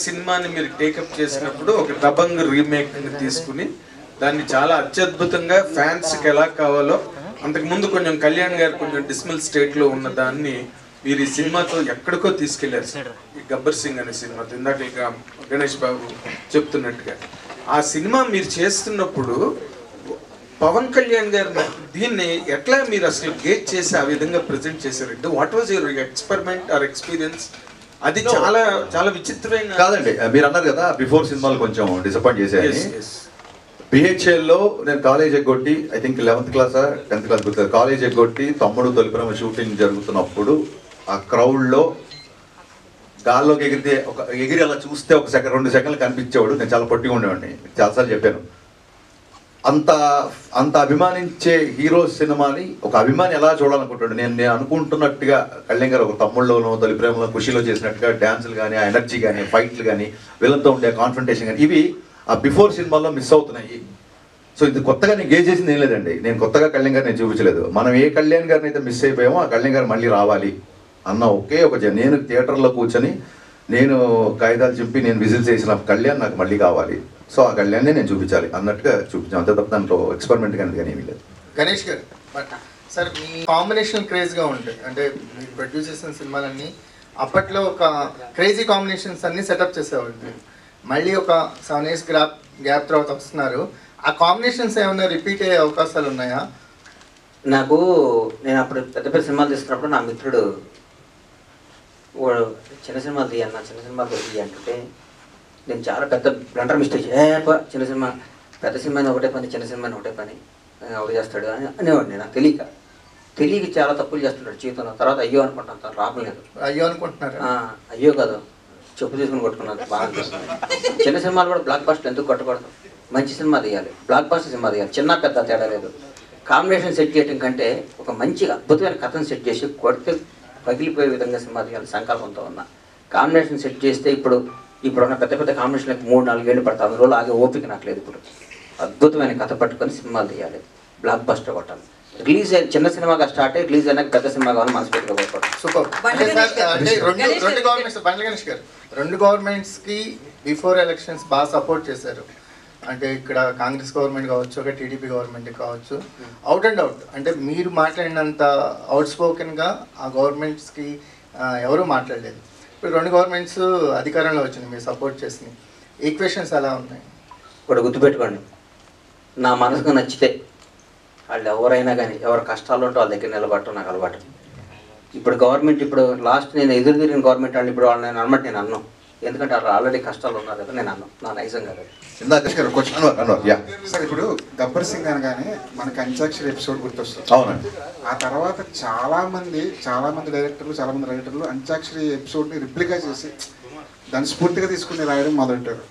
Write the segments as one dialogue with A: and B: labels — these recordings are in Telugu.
A: సినిమాని మీరు టేకప్ చేసినప్పుడు ఒక దబంగ్ రీమేక్ తీసుకుని దాన్ని చాలా అత్యద్భుతంగా ఫ్యాన్స్ కి ఎలా కావాలో అంతకు ముందు కొంచెం కళ్యాణ్ గారు కొంచెం డిస్మల్ స్టేట్ లో ఉన్న దాన్ని మీరు ఈ సినిమాతో ఎక్కడికో తీసుకెళ్లారు సార్. ఈ గబ్బర్ సింగ్ అనే సినిమాతో ఇందాక గణేష్ బాబు చెప్తున్నట్టుగా ఆ సినిమా మీరు చేస్తున్నప్పుడు పవన్ కళ్యాణ్ గారు దీన్ని ఎట్లా మీరు అసలు గేట్ చేసి ఆ విధంగా ప్రెజెంట్ చేశారంటే what was your experiment are experience? అది చాలా చాలా విచిత్రమైన
B: కాదండి. మీరు అన్నారు కదా బిఫోర్ సినిమాలు కొంచెం డిసప్పాయింట్ చేసేది. బిహెచ్ఎల్లో నేను కాలేజ్ ఎగ్గొట్టి I think 11th class 10th class గుర్తుంది, కాలేజ్ ఎగ్గొట్టి తమ్ముడు తొలిపురమ షూటింగ్ జరుగుతున్నప్పుడు ఆ క్రౌడ్లో గాల్లోకి ఎగిరి అలా చూస్తే 2 సెకండ్లు కనిపించేవాడు. నేను చాలా పొట్టిగా ఉండేవాడిని, చాలాసార్లు చెప్పాను. అంత అభిమానించే హీరో సినిమాని ఒక అభిమాని ఎలా చూడాలనుకుంటాడు. నేను అనుకుంటున్నట్టుగా కళ్యాణ్ గారు ఒక తమ్ముళ్ళలోనో తొలిప్రేమలో ఖుషిలో చేసినట్టుగా డ్యాన్సులు కానీ, ఆ ఎనర్జీ కానీ, ఫైట్లు కానీ, విలన్తో ఉండే కాన్ఫ్రంటేషన్ కానీ ఇవి ఆ బిఫోర్ సినిమాల్లో మిస్ అవుతున్నాయి. సో ఇది కొత్తగా నేను గేజ్ చేసింది ఏం లేదండి. నేను కొత్తగా కళ్యాణ్ గారిని చూపించలేదు. మనం ఏ కళ్యాణ్ గారిని అయితే మిస్ అయిపోయామో ఆ కళ్యాణ్ గారు మళ్ళీ రావాలి అన్న ఒకే నేను థియేటర్లో కూర్చొని నేను కాగితాలు చింపి నేను విజిల్ చేసిన కళ్యాణ్ నాకు మళ్ళీ కావాలి. సో ఆ కళ్యాణ్నే నేను చూపించాలి అన్నట్టుగా చూపించాను. అంతే తప్ప దాంట్లో ఎక్స్పెరిమెంట్ కానీ ఏమీ లేదు.
C: గణేష్ గారు సార్, మీ కాంబినేషన్ క్రేజ్గా ఉంటాయి. అంటే మీరు ప్రొడ్యూస్ చేసిన సినిమాలన్నీ అప్పట్లో ఒక క్రేజీ కాంబినేషన్స్ అన్ని సెటప్ చేసేవాళ్ళు. మళ్ళీ ఒక 7 years గ్యాప్ తర్వాత వస్తున్నారు. ఆ కాంబినేషన్స్ ఏమైనా రిపీట్ అయ్యే అవకాశాలు ఉన్నాయా?
D: నేను అప్పుడు పెద్ద సినిమాలు తీసుకున్నప్పుడు నా మిత్రుడు చిన్న సినిమాలు తీయన్న, చిన్న సినిమాలు తీయ అంటే నేను చాలా పెద్ద బ్లండర్ మిస్టేక్ చిన్న సినిమా, పెద్ద సినిమాని ఒకటే పని, చిన్న సినిమాని ఒకటే పని ఒకటి చేస్తాడు అని అనేవాడిని. నాకు తెలియక చాలా తప్పులు చేస్తున్నాడు జీవితంలో. తర్వాత అయ్యో అనుకుంటాను, తను రావలేదు.
C: అయ్యో అనుకుంటున్నారు?
D: అయ్యో కాదు, చెప్పు తీసుకుని కొట్టుకున్నాను. బాగా అనిపిస్తుంది. చిన్న సినిమాలు కూడా బ్లాక్ బస్టర్ ఎందుకు కొట్టకూడదు? మంచి సినిమా తీయాలి, బ్లాక్ బస్టర్ సినిమా తీయాలి. చిన్న పెద్ద తేడా లేదు. కాంబినేషన్ సెట్ చేయడం కంటే ఒక మంచి అద్భుతమైన కథను సెట్ చేసి కొడితే పగిలిపోయే విధంగా సినిమా తీయాలి సంకల్పంతో ఉన్న. కాంబినేషన్ సెట్ చేస్తే ఇప్పుడున్న పెద్ద కాంబినేషన్లకు 3-4 ఏళ్ళు పడతాయి. అందులో ఆగే ఓపిక నాకు లేదు. ఇప్పుడు అద్భుతమైన కథ పట్టుకొని సినిమాలు తీయాలి, బ్లాక్ బస్టర్ కొట్టాలి. రిలీజ్ చిన్న సినిమాగా స్టార్ట్ అయ్యి రిలీజ్ అయినా పెద్ద సినిమా కావాలి మనస్ఫూర్తిగా కోరుకోవడం.
C: సూపర్. రెండు గవర్నమెంట్స్ బండ్ల గణేష్ గారు 2 గవర్నమెంట్స్కి బిఫోర్ ఎలక్షన్స్ బాగా సపోర్ట్ చేశారు. అంటే ఇక్కడ కాంగ్రెస్ గవర్నమెంట్ కావచ్చు, ఒక టీడీపీ గవర్నమెంట్ కావచ్చు, అవుట్ అండ్ అవుట్ అంటే మీరు మాట్లాడినంత అవుట్ స్పోకెన్గా ఆ గవర్నమెంట్స్కి ఎవరూ మాట్లాడలేదు. ఇప్పుడు 2 గవర్నమెంట్స్ అధికారంలో వచ్చినాయి, మీరు సపోర్ట్ చేసినాయి. ఈక్వేషన్స్ ఎలా ఉన్నాయి?
D: ఇప్పుడు గుర్తుపెట్టుకోండి, నా మనసుకు నచ్చితే వాళ్ళు ఎవరైనా కానీ ఎవరు కష్టాలు ఉంటే వాళ్ళ దగ్గర నిలబడటం నాకు అలవాటు. ఇప్పుడు గవర్నమెంట్ లాస్ట్ నేను ఎదురు తిరిగిన గవర్నమెంట్ వాళ్ళు ఇప్పుడు వాళ్ళని అనమాట నేను అన్నాను. ఎందుకంటే వాళ్ళు ఆల్రెడీ కష్టాలు ఉన్నారు కదా, నేను అన్నాను. నా నైజం కాదు.
E: సార్, ఇప్పుడు గబ్బర్ సింగ్ అనగానే మనకి అంత్యాక్షరి ఎపిసోడ్ గుర్తొస్తుంది.
B: అవునండి.
E: ఆ తర్వాత చాలా మంది రైటర్లు అంత్యాక్షరి ఎపిసోడ్ని రిప్లికా చేసి దాన్ని స్ఫూర్తిగా తీసుకుని రాయడం మొదలెట్టారు.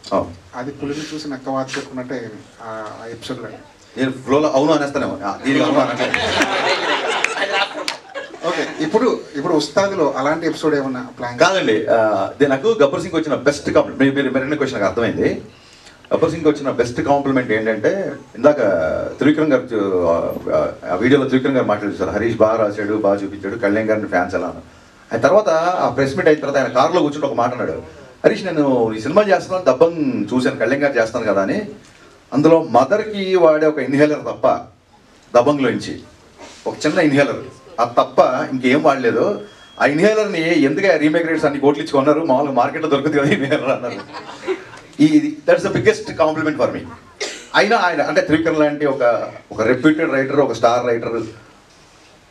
E: అది పులిని చూసి నక్క వాత చెప్పుకున్నట్టే ఆ ఎపిసోడ్లో.
B: నేను ఫ్లోలో అవును అనేస్తానేమో.
E: ఓకే, ఇప్పుడు ఉస్తాదులో అలాంటి ఎపిసోడ్ ఏమన్నా ప్లాన్?
B: కాదండి, నాకు గబ్బర్ సింగ్ వచ్చిన బెస్ట్ కాంప్లిమెంట్, మీరు మెరైన క్వశ్చన్ నాకు అర్థమైంది. గబ్బర్ సింగ్ వచ్చిన బెస్ట్ కాంప్లిమెంట్ ఏంటంటే, ఇందాక త్రివిక్రమ్ గారు ఆ వీడియోలో త్రివిక్రమ్ గారు మాట్లాడుతారు, హరీష్ బాగా రాశాడు, బాగా చూపించాడు, కళ్యాణ్ గారిని ఫ్యాన్స్ ఎలా. ఆయన తర్వాత ఆ ప్రెస్ మీట్ అయిన తర్వాత ఆయన కార్లో కూర్చుంటే ఒక మాట అన్నాడు, హరీష్ నేను ఈ సినిమా చేస్తున్నాను, దబ్బంగ్ చూశాను, కళ్యాణ్ గారు చేస్తాను కదా అని. అందులో మదర్కి వాడే ఒక ఇన్హేలర్ తప్ప దబంగ్లో నుంచి ఒక చిన్న ఇన్హేలర్ అది తప్ప ఇంకేం వాడలేదు. ఆ ఇన్హేలర్ని ఎందుకు రీమేక్ రేట్స్ అన్ని కోట్లు ఇచ్చుకున్నారు, మామూలుగా మార్కెట్లో దొరుకుతుంది కదా ఇన్హేలర్ అన్నారు. That's the biggest compliment for me. అయినా ఆయన అంటే త్రివిక్రమ్ లాంటి ఒక రెప్యూటెడ్ రైటర్, ఒక స్టార్ రైటర్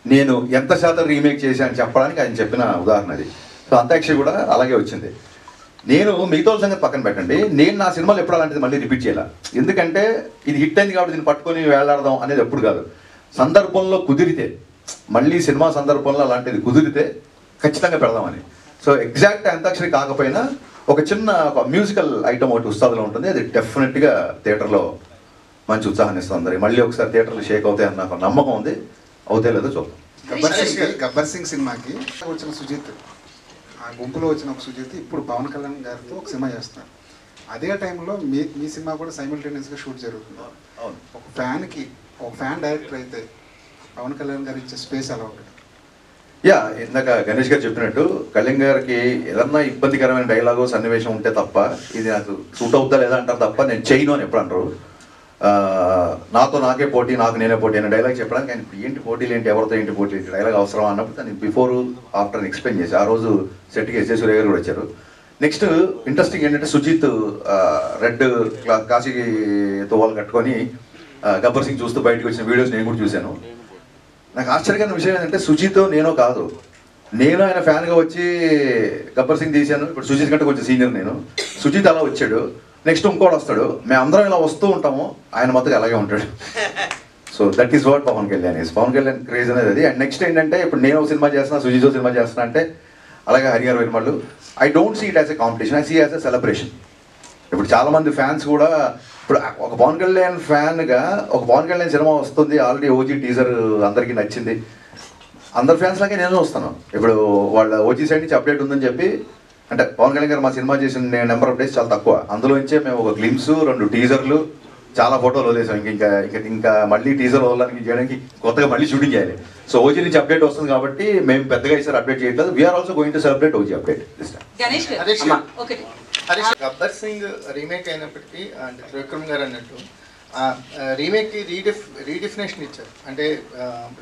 B: నేను ఎంత శాతం రీమేక్ చేశాను చెప్పడానికి ఆయన చెప్పిన ఉదాహరణ అది. సో అంత్యాక్షరి కూడా అలాగే వచ్చింది. నేను మిగతా సంగతి పక్కన పెట్టండి, నేను నా సినిమాలు ఎప్పుడు అలాంటిది మళ్ళీ రిపీట్ చేయాలి. ఎందుకంటే ఇది హిట్ అయింది కాబట్టి దీన్ని పట్టుకొని వేలాడదాం అనేది ఎప్పుడు కాదు. సందర్భంలో కుదిరితే, మళ్ళీ సినిమా సందర్భంలో అలాంటిది కుదిరితే ఖచ్చితంగా పెడదామని. సో ఎగ్జాక్ట్ అంత్యాక్షరి కాకపోయినా ఒక చిన్న మ్యూజికల్ ఐటమ్ ఒకటి ఉస్తాదులో ఉంటుంది, అది డెఫినెట్గా థియేటర్లో మంచి ఉత్సాహాన్ని ఇస్తుంది. మళ్ళీ ఒకసారి థియేటర్లు షేక్ అవుతాయని నాకు నమ్మకం ఉంది. అవుతాయి లేదో చూద్దాం.
E: గబ్బర్ సింగ్ సినిమాకి వచ్చిన సుజిత్, ఆ గుంపులో వచ్చిన ఒక సుజిత్ ఇప్పుడు పవన్ కళ్యాణ్ గారితో ఒక సినిమా చేస్తున్నారు. అదే టైంలో మీ సినిమా కూడా సైమల్టేనియస్గా షూట్ జరుగుతుంది. ఒక ఫ్యాన్ డైరెక్టర్ అయితే పవన్ కళ్యాణ్ గారు ఇచ్చే స్పేస్ ఎలా ఉంటుంది?
B: యా, ఇందాక గణేష్ గారు చెప్పినట్టు కళ్యాణ్ గారికి ఏదన్నా ఇబ్బందికరమైన డైలాగు సన్నివేశం ఉంటే తప్ప ఇది నాకు సూట్ అవుతా లేదా అంటారు తప్ప నేను చేయను అని ఎప్పుడు అంటారు. నాతో నాకే పోటీ, నాకు నేనే పోటీ అనే డైలాగ్ చెప్పడానికి ఆయన ఏంటి పోటీలు ఏంటి, ఎవరితో ఏంటి పోటీ ఏంటి, డైలాగ్ అవసరం అన్నప్పుడు దాన్ని బిఫోర్ ఆఫ్టర్ ఎక్స్ప్లెయిన్ చేసి ఆ రోజు సెట్కి ఎస్ఏ సూర్య గారు కూడా వచ్చారు. నెక్స్ట్ ఇంట్రెస్టింగ్ ఏంటంటే సుజిత్ రెడ్ కాశీతో వాళ్ళు కట్టుకొని గబ్బర్ సింగ్ చూస్తూ బయటకు వచ్చిన వీడియోస్ నేను కూడా చూశాను. నాకు ఆశ్చర్యకరమైన విషయం ఏంటంటే సుజిత్ నేనో కాదు, నేను ఆయన ఫ్యాన్గా వచ్చి గబ్బర్ సింగ్ తీశాను. ఇప్పుడు సుజిత్ కంటే కొంచెం సీనియర్ నేను. సుజిత్ అలా వచ్చాడు, నెక్స్ట్ ఇంకోటి వస్తాడు, మేము అందరం ఇలా వస్తూ ఉంటాము, ఆయన మొత్తం అలాగే ఉంటాడు. So that is what Pawan Kalyan is. Pawan Kalyan craze అనేది అది. అండ్ నెక్స్ట్ ఏంటంటే ఇప్పుడు నేను ఒక సినిమా చేస్తున్నా, సుజిత్ సినిమా చేస్తున్నా అంటే, అలాగే హరిగారు వెనుమళ్ళు, I don't see it as a competition, I see as a celebration. ఇప్పుడు చాలామంది ఫ్యాన్స్ కూడా ఇప్పుడు ఒక పవన్ కళ్యాణ్ ఫ్యాన్గా ఒక పవన్ కళ్యాణ్ సినిమా వస్తుంది, ఆల్రెడీ ఓజీ టీజర్ అందరికీ నచ్చింది, అందరు ఫ్యాన్స్ లాగే నేను వస్తాను. ఇప్పుడు వాళ్ళ ఓజీ సైడ్ నుంచి అప్డేట్ ఉందని చెప్పి, అంటే పవన్ కళ్యాణ్ గారు మా సినిమా చేసిన నెంబర్ ఆఫ్ డేస్ చాలా తక్కువ, అందులోంచే మేము ఒక గ్లిమ్స్, 2 టీజర్లు, చాలా ఫోటోలు వదిలేసాం. ఇంకా మళ్ళీ టీజర్ వదలడానికి చేయడానికి కొత్తగా మళ్ళీ షూటింగ్ చేయాలి. సో ఓజీ నుంచి అప్డేట్ వస్తుంది కాబట్టి మేము పెద్దగా ఈసారి అప్డేట్ చేయట్లేదు. We are also going to celebrate OG update this time.
C: Harish, Gabbar Singh remake అయినప్పటికీ అంటే త్రివిక్రమ్ గారు అన్నట్టు రీమేక్కి రీడెఫినేషన్ ఇచ్చారు. అంటే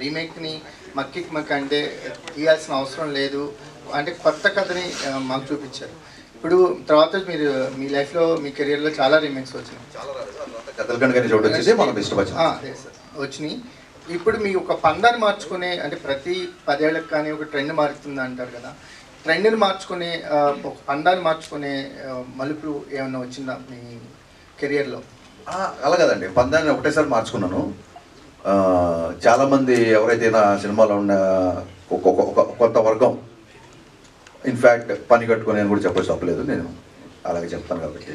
C: రీమేక్ని మక్కి అంటే తీయాల్సిన అవసరం లేదు, అంటే కొత్త కథని మాకు చూపించారు. ఇప్పుడు తర్వాత మీరు మీ లైఫ్లో మీ కెరియర్లో చాలా రీమేక్స్ వచ్చినాయి, వచ్చినాయి. ఇప్పుడు మీ ఒక పందాన్ని మార్చుకునే, అంటే ప్రతి 10 ఏళ్ళకి కానీ ఒక ట్రెండ్ మారుతుంది అంటారు కదా, ట్రెండ్ని మార్చుకునే ఒక పందాన్ని మార్చుకునే మలుపు ఏమన్నా వచ్చిందా మీ కెరియర్లో?
B: అలా కదండి, పందాన్ని ఒకటేసారి మార్చుకున్నాను. చాలామంది ఎవరైతే నా సినిమాలో ఉన్న కొత్త వర్గం, ఇన్ఫ్యాక్ట్ పని కట్టుకొని నేను కూడా చెప్పచ్చు, తప్పలేదు, నేను అలాగే చెప్తాను. కాబట్టి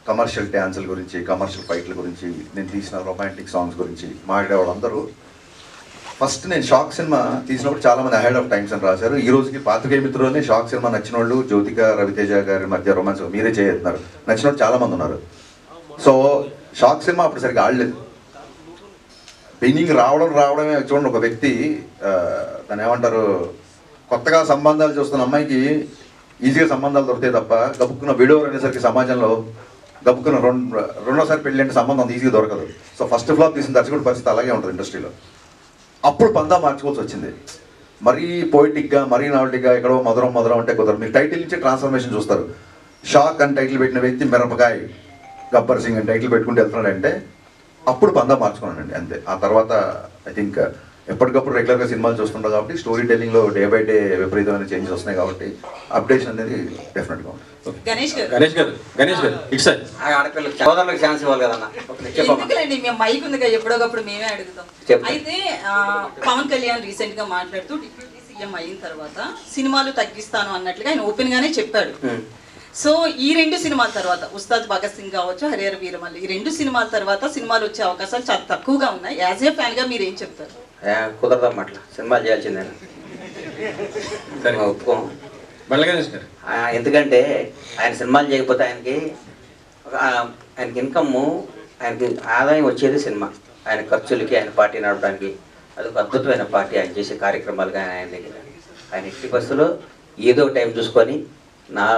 B: కమర్షియల్ డ్యాన్సుల గురించి, కమర్షియల్ ఫైట్ల గురించి, నేను తీసిన రొమాంటిక్ సాంగ్స్ గురించి మాట్లాడేవాళ్ళందరూ ఫస్ట్ నేను షాక్ సినిమా తీసినప్పుడు చాలామంది అహెడ్ ఆఫ్ టైమ్స్ అని రాశారు. ఈ రోజుకి పాత్రికేయ మిత్రులని షాక్ సినిమా నచ్చిన వాళ్ళు, జ్యోతిక రవితేజ గారి మధ్య రొమాన్స్ మీరే చేస్తున్నారు, నచ్చిన వాళ్ళు చాలామంది ఉన్నారు. సో షాక్ సినిమా అప్పుడు సరిగ్గా ఆడలేదు. బిగినింగ్ రావడమే చూడండి, ఒక వ్యక్తి దాన్ని ఏమంటారు, కొత్తగా సంబంధాలు చూస్తున్న అమ్మాయికి ఈజీగా సంబంధాలు దొరుకుతాయి తప్ప గబుక్కున్న వీడియో అనేసరికి సమాజంలో గబుక్కున్న రెండోసారి పెళ్ళి అంటే సంబంధం అంత ఈజీగా దొరకదు. సో ఫస్ట్ ఫ్లాప్ తీసిన దర్శకుడి పరిస్థితి అలాగే ఉంటుంది ఇండస్ట్రీలో. అప్పుడు పందా మార్చుకోవాల్సి వచ్చింది. మరీ పోయిటిక్గా, మరీ నావల్టీగా, ఎక్కడో మధురం అంటే కుదరదు. మీరు టైటిల్ నుంచి ట్రాన్స్ఫర్మేషన్ చూస్తారు. షాక్ అని టైటిల్ పెట్టిన వ్యక్తి మిరపకాయ, గబ్బర్ సింగ్ అని టైటిల్ పెట్టుకుంటూ వెళ్తున్నాడంటే అప్పుడు పందా మార్చుకున్నానండి, అంతే. ఆ తర్వాత ఐ థింక్ ఎప్పటికప్పుడు రెగ్యులర్గా సినిమాలు చూస్తుంటాం కాబట్టి స్టోరీ టెల్లింగ్లో డే బై డే విపరీతమైన చేంజెస్ వస్తున్నాయి కాబట్టి అప్డేషన్ అనేది డెఫినెట్గా ఉంటుంది.
F: గణేష్ గారు ఇట్స్
D: ఆడపిల్లకి సోదరులకు ఛాన్స్ ఇవ్వాలి కదన్నా.
F: ఎందుకండి మేము మైక్ ఉందిగా, ఎప్పుడోకప్పుడు మేమే అడుగుతాం. అయితే పవన్ కళ్యాణ్ రీసెంట్ గా మాట్లాడుతూ డిప్యూటీ సీఎం అయిన తర్వాత సినిమాలు తగ్గిస్తాను అన్నట్లుగా ఆయన ఓపెన్ గానే చెప్పాడు. సో ఈ 2 సినిమాల తర్వాత ఉస్తాద్ భగత్ సింగ్ కావచ్చు, హరిహర వీరమల్లి, ఈ 2 సినిమాల తర్వాత సినిమాలు వచ్చే అవకాశాలు చాలా తక్కువగా ఉన్నాయి. యాజ్ ఏ ఫ్యాన్ గా మీరు ఏం చెప్తారు?
D: కుదరదమ్మ, అట్లా సినిమాలు చేయాల్సిందే, ఒప్పుకోం. ఎందుకంటే ఆయన సినిమాలు చేయకపోతే ఆయనకి ఇన్కమ్, ఆయనకి ఆదాయం వచ్చేది సినిమా. ఆయన ఖర్చులకి, ఆయన పార్టీ నడపడానికి అదొక అద్భుతమైన పార్టీ. ఆయన చేసే కార్యక్రమాలు కానీ ఆయన దగ్గర ఆయన ఎట్టి బస్సులో ఏదో టైం చూసుకొని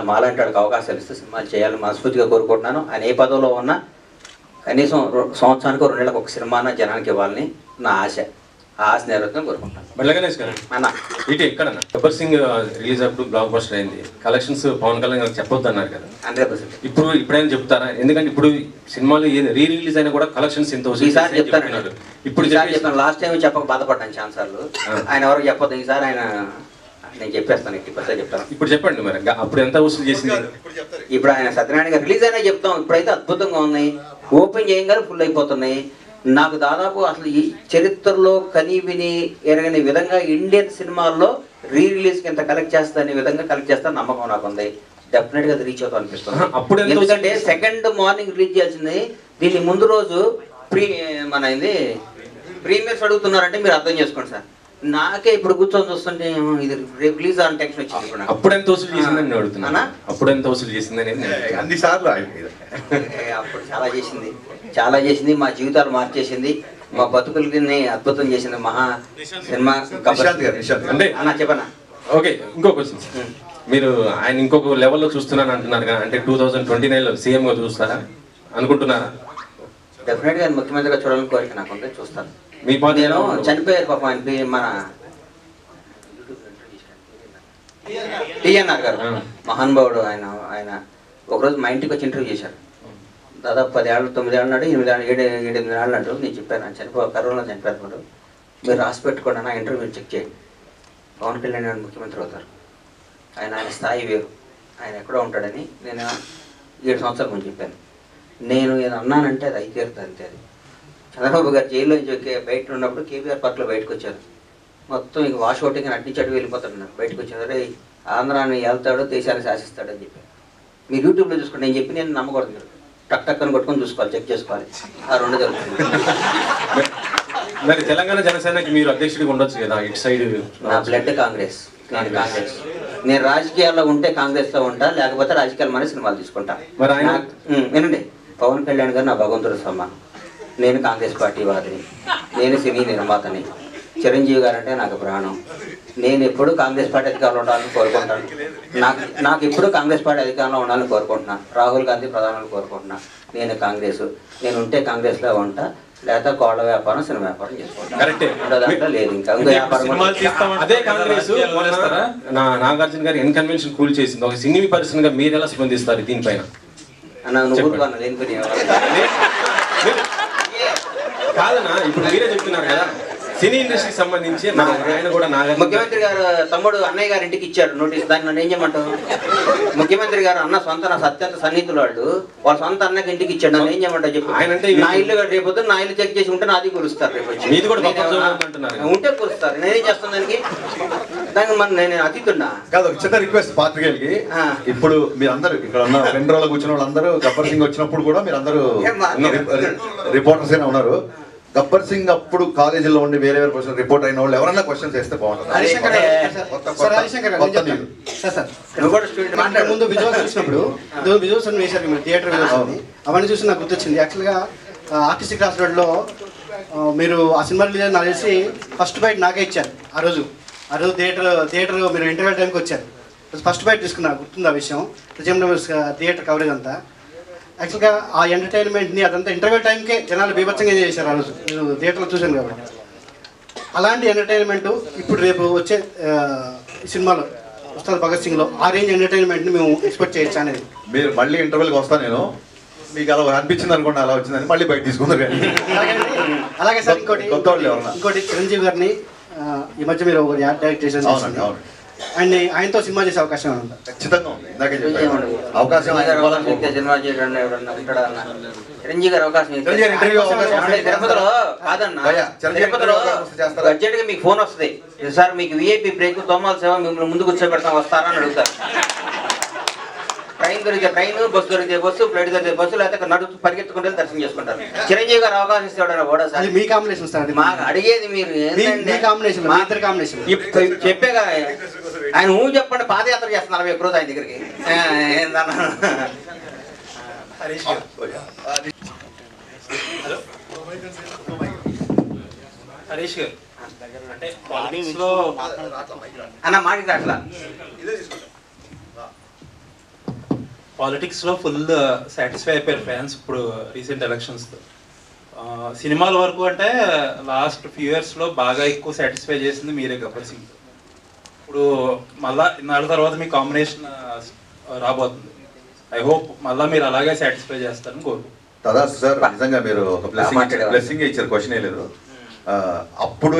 D: మాలాంటి వాళ్ళకి అవకాశాలు ఇస్తే సినిమాలు చేయాలని మనస్ఫూర్తిగా కోరుకుంటున్నాను. ఆయన ఏ పదవిలో ఉన్నా కనీసం సంవత్సరానికి 2 నెలలకు ఒక సినిమాన జనానికి ఇవ్వాలని నా ఆశ. ఆ ఆశ నెరవేరుతుందని కోరుకుంటున్నాను.
F: అన్న ఇటు ఎక్కడన్నా గబ్బర్ సింగ్ రిలీజ్ అప్పుడు బ్లాక్ బస్టర్ అయింది, కలెక్షన్స్ పవన్ కళ్యాణ్ గారికి చెప్పొద్దు అన్నారు కదా,
D: 100%.
F: ఇప్పుడైనా చెప్తారా? ఎందుకంటే ఇప్పుడు సినిమాలు రీ రిలీజ్ అయినా కూడా కలెక్షన్స్ ఎంత
D: ఈసారి చెప్తాను. ఇప్పుడు చెప్తాను, లాస్ట్ టైం చెప్పక బాధపడ్డాను ఛాన్స్ సార్లు. ఆయన ఎవరికి చెప్పొద్దు, ఈసారి ఆయన నేను చెప్పేస్తాను, 80% చెప్తాను.
F: ఇప్పుడు చెప్పండి మరి, అప్పుడు ఎంత వసూలు చేసింది?
D: ఇప్పుడు ఆయన సత్యనారాయణ గారు రిలీజ్ అయినా చెప్తాం. ఇప్పుడైతే అద్భుతంగా ఉన్నాయి, ఓపెన్ చేయగానే ఫుల్ అయిపోతున్నాయి. నాకు దాదాపు అసలు ఈ చరిత్రలో కని విని ఎరగని విధంగా ఇండియన్ సినిమాల్లో రీ రిలీజ్కి ఎంత కలెక్ట్ చేస్తానే విధంగా కలెక్ట్ చేస్తాను నమ్మకం నాకు ఉంది. డెఫినెట్గా అది రీచ్ అవుతాం అనిపిస్తుంది. ఎందుకంటే సెకండ్ మార్నింగ్ రిలీజ్ చేయాల్సింది, దీన్ని ముందు రోజు ప్రీమియర్స్ అడుగుతున్నారంటే మీరు అర్థం చేసుకోండి సార్. నాకే ఇప్పుడు కూర్చొని చూస్తుంటే ఇది రిలీజ్ అని టెన్షన్ వచ్చింది.
F: అప్పుడు ఎంత వసూలు చేసిందని అడుగుతున్నా, అప్పుడు ఎంత వసూలు చేసిందని
B: అన్నిసార్లు
D: అప్పుడు చాలా చేసింది, మా జీవితాలు మార్చేసింది. మా బతుకుల్ని అద్భుతం చేసిన మహా సినిమా
B: అంటే
D: అన్న చెప్పనా.
G: ఓకే, ఇంకో క్వశ్చన్. మీరు ఆయన ఇంకొక లెవెల్లో చూస్తున్నాను అంటున్నారు కదా, అంటే 2029లో సీఎంగా చూస్తారా అనుకుంటున్నారా?
D: డెఫినెట్ గా ముఖ్యమంత్రిగా చూడాలని కోరిక నాకు ఉంది, చూస్తాను.
G: మీ పార్టీ
D: నేను చనిపోయారు పాపం ఆయన మన టిఎన్ఆర్ గారు మహానుభావుడు. ఆయన ఒకరోజు మా ఇంటికి వచ్చి ఇంటర్వ్యూ చేశారు. దాదాపు 10 ఏళ్ళు 9 ఏళ్ళు నాడు 8 ఏళ్ళు అంటారు. నేను చెప్పాను కరోనా చనిపోయారు, మీరు రాసి పెట్టుకోండి నా ఇంటర్వ్యూ చెక్ చేయండి. పవన్ కళ్యాణ్ గారు ముఖ్యమంత్రి అవుతారు. ఆయన స్థాయి వేరు, ఆయన ఎక్కడో ఉంటాడని నేను 7 సంవత్సరాల ముందు చెప్పాను. నేను అన్నానంటే అది అయితే అంతే. అది చంద్రబాబు గారు జైల్లో నుంచి బయట ఉన్నప్పుడు కేబీఆర్ పార్క్లో బయటకు వచ్చారు. మొత్తం ఇక వాష్ అవుటింగ్ అటు అటు వెళ్ళిపోతాడు. బయటకు వచ్చారు, అరే ఆంధ్రాన్ని వెళ్తాడో దేశాన్ని శాసిస్తాడని చెప్పాను. మీరు యూట్యూబ్లో చూసుకోండి, నేను చెప్పి నేను నమ్మకూడదు. మీరు టక్ టక్ అని కొట్టుకొని చూసుకోవాలి, చెక్ చేసుకోవాలి. ఆ 2 జరుగుతుంది.
G: మరి తెలంగాణ జనసేనకి మీరు అధ్యక్షుడిగా ఉండొచ్చు కదా, ఇటు సైడ్.
D: నా బ్లడ్ కాంగ్రెస్, నేను కాంగ్రెస్. నేను రాజకీయాల్లో ఉంటే కాంగ్రెస్లో ఉంటా, లేకపోతే రాజకీయాలు మన సినిమాలు తీసుకుంటా.
G: మరి ఆయన
D: వినండి, పవన్ కళ్యాణ్ గారు నా భగవంతుడు సమానం. నేను కాంగ్రెస్ పార్టీ వాదిని, నేను సినీ నిర్మాతని. చిరంజీవి గారు అంటే నాకు ప్రాణం. నేను ఎప్పుడు కాంగ్రెస్ పార్టీ అధికారంలో ఉండాలని కోరుకుంటాను. నాకు ఎప్పుడు కాంగ్రెస్ పార్టీ అధికారంలో ఉండాలని కోరుకుంటున్నాను. రాహుల్ గాంధీ ప్రధాని కోరుకుంటున్నా. నేను కాంగ్రెస్, నేను ఉంటే కాంగ్రెస్లో ఉంటా, లేదా కోళ్ళ వ్యాపారం సినిమా వ్యాపారం చేసుకుంటాను. లేదు ఇంకా
G: అదే కాంగ్రెస్. నాగార్జున గారు ఎన్ కన్వెన్షన్ కూల్ చేసింది. ఒక సినీ పర్సన్ గా మీరు ఎలా స్పందిస్తారు దీనిపైన? కాదన్నా, ఇప్పుడు మీరే చెప్తున్నారు కదా, సినీ ఇండస్ట్రీకి సంబంధించి ఆయన కూడా
D: ముఖ్యమంత్రి గారు తమ్ముడు అన్నయ్య గారి ఇంటికి ఇచ్చారు నోటీస్. దాన్ని నన్ను ఏం చేయమంటావు? ముఖ్యమంత్రి గారు అన్న సొంత నా అత్యంత సన్నిహితులు వాళ్ళ సొంత అన్నకి ఇంటికి ఇచ్చాడు. నన్ను ఏం చేయమంటావు చెప్పు? ఆయన అంటే నా ఇల్లు రేపు నా ఇల్లు చెక్ చేసి ఉంటే నాది కురుస్తారు. రేపు ఉంటే కురుస్తారు. నేనేం చేస్తాను దానికి మన నేను అతిథున్నా
B: కాదు. ఒక చిన్న రిక్వెస్ట్ పాత్రికేయులకి, ఇప్పుడు మీరందరూ ఇక్కడ ఉన్న 2 రోజులు కూర్చున్న వాళ్ళందరూ గబ్బర్ సింగ్ వచ్చినప్పుడు కూడా మీరందరూ రిపోర్టర్స్ అయినా ఉన్నారు. గబ్బర్ సింగ్ అప్పుడు కాలేజీలో ఉండి వేరే క్వశ్చన్ రిపోర్ట్ అయిన వాళ్ళు ఎవరైనా క్వశ్చన్స్ వేస్తే బాగుంటుంది.
H: ముందు విజువల్స్ చూసినప్పుడు విజువల్స్ అని వేశారు మీరు, థియేటర్ విజువల్స్ అని. అవన్నీ చూసి నాకు గుర్తొచ్చింది. యాక్చువల్గా ఆర్టిస్టిక్ క్లాస్ రోడ్లో మీరు ఆ సినిమా రిలీజ్ నాకు తెలిసి ఫస్ట్ బైట్ నాకే ఇచ్చారు. ఆ రోజు థియేటర్ మీరు ఇంటర్వెల్ టైంకి వచ్చారు. ఫస్ట్ బైట్ తీసుకున్నా, గుర్తుంది ఆ విషయం. థియేటర్ కవరేజ్ అంతా యాక్చువల్గా ఆ ఎంటర్టైన్మెంట్ని అదంతా ఇంటర్వెల్ టైంకే జనాలు బీభత్సంగా ఎంజాయ్ చేశారు ఆ రోజు. నేను థియేటర్లో చూశాను కాబట్టి. అలాంటి ఎంటర్టైన్మెంట్ ఇప్పుడు రేపు వచ్చే సినిమాలో ఉస్తాద్ భగత్ సింగ్లో ఆ రేంజ్ ఎంటర్టైన్మెంట్ని మేము ఎక్స్పెక్ట్ చేయొచ్చు అనేది.
B: మీరు మళ్ళీ ఇంటర్వెల్కి వస్తాను నేను, మీకు అలా అనిపించింది అనుకోండి, అలా వచ్చిందని మళ్ళీ బయట తీసుకుంటారు.
H: అలాగే సార్ ఇంకోటి చిరంజీవి గారిని ఈ మధ్య మీరు ఒక యాడ్ డైరెక్ట్ చేశారు, అండ్ ఆయనతో సినిమా చేసే అవకాశం ఉంది.
B: ఖచ్చితంగా ఉంది. అవకాశం
D: సినిమా చేయడం చిరంజీవి గారు అవకాశం తిరుపతిలో కాదన్నా, తిరుపతిలో అర్జెంట్ గా మీకు ఫోన్ వస్తుంది, సార్ మీకు విఐపి బ్రేక్ తోమాల సేవ మిమ్మల్ని ముందు కూర్చోబెడతాం వస్తారా అని అడుగుతారు. ట్రైన్ దొరికితే ట్రైన్, బస్సు దొరికితే బస్సు, ఫ్లైట్ దొరికితే బస్సు, లేకపోతే నడుచు పరిగెత్తుకుంటే దర్శనం చేసుకుంటారు. చిరంజీవి గారు అవకాశం ఇస్తాడు కూడా సార్.
H: మీ కాంబినేషన్ సార్,
D: మాకు అడిగేది మీరు చెప్పేగా. ఆయన ఊ చెప్పండి, పాదయాత్ర చేస్తున్నారు 40 రోజు ఆయన దగ్గరికి.
I: హరీష్ గారు అంటే పాలిటిక్స్ లో
D: అన్న మాట్లాడి అట్లా
I: పాలిటిక్స్ లో ఫుల్ సాటిస్ఫై అయిపోయారు ఫ్యాన్స్ ఇప్పుడు రీసెంట్ ఎలక్షన్స్ తో. సినిమాల వరకు అంటే లాస్ట్ ఫ్యూ ఇయర్స్ లో బాగా ఎక్కువ సాటిస్ఫై చేసింది మీరే గబ్బర్ సింగ్. ఇప్పుడు మళ్ళా ఇన్నాళ్ళ తర్వాత మీ కాంబినేషన్ రాబోతుంది. ఐ హోప్ మళ్ళీ మీరు అలాగే సాటిస్ఫై చేస్తారని కోరుకుంటున్నాను.
B: తదాస్తు సార్, నిజంగా మీరు ఒక బ్లెస్సింగ్ ఇచ్చారు, క్వశ్చన్ లేదు. అప్పుడు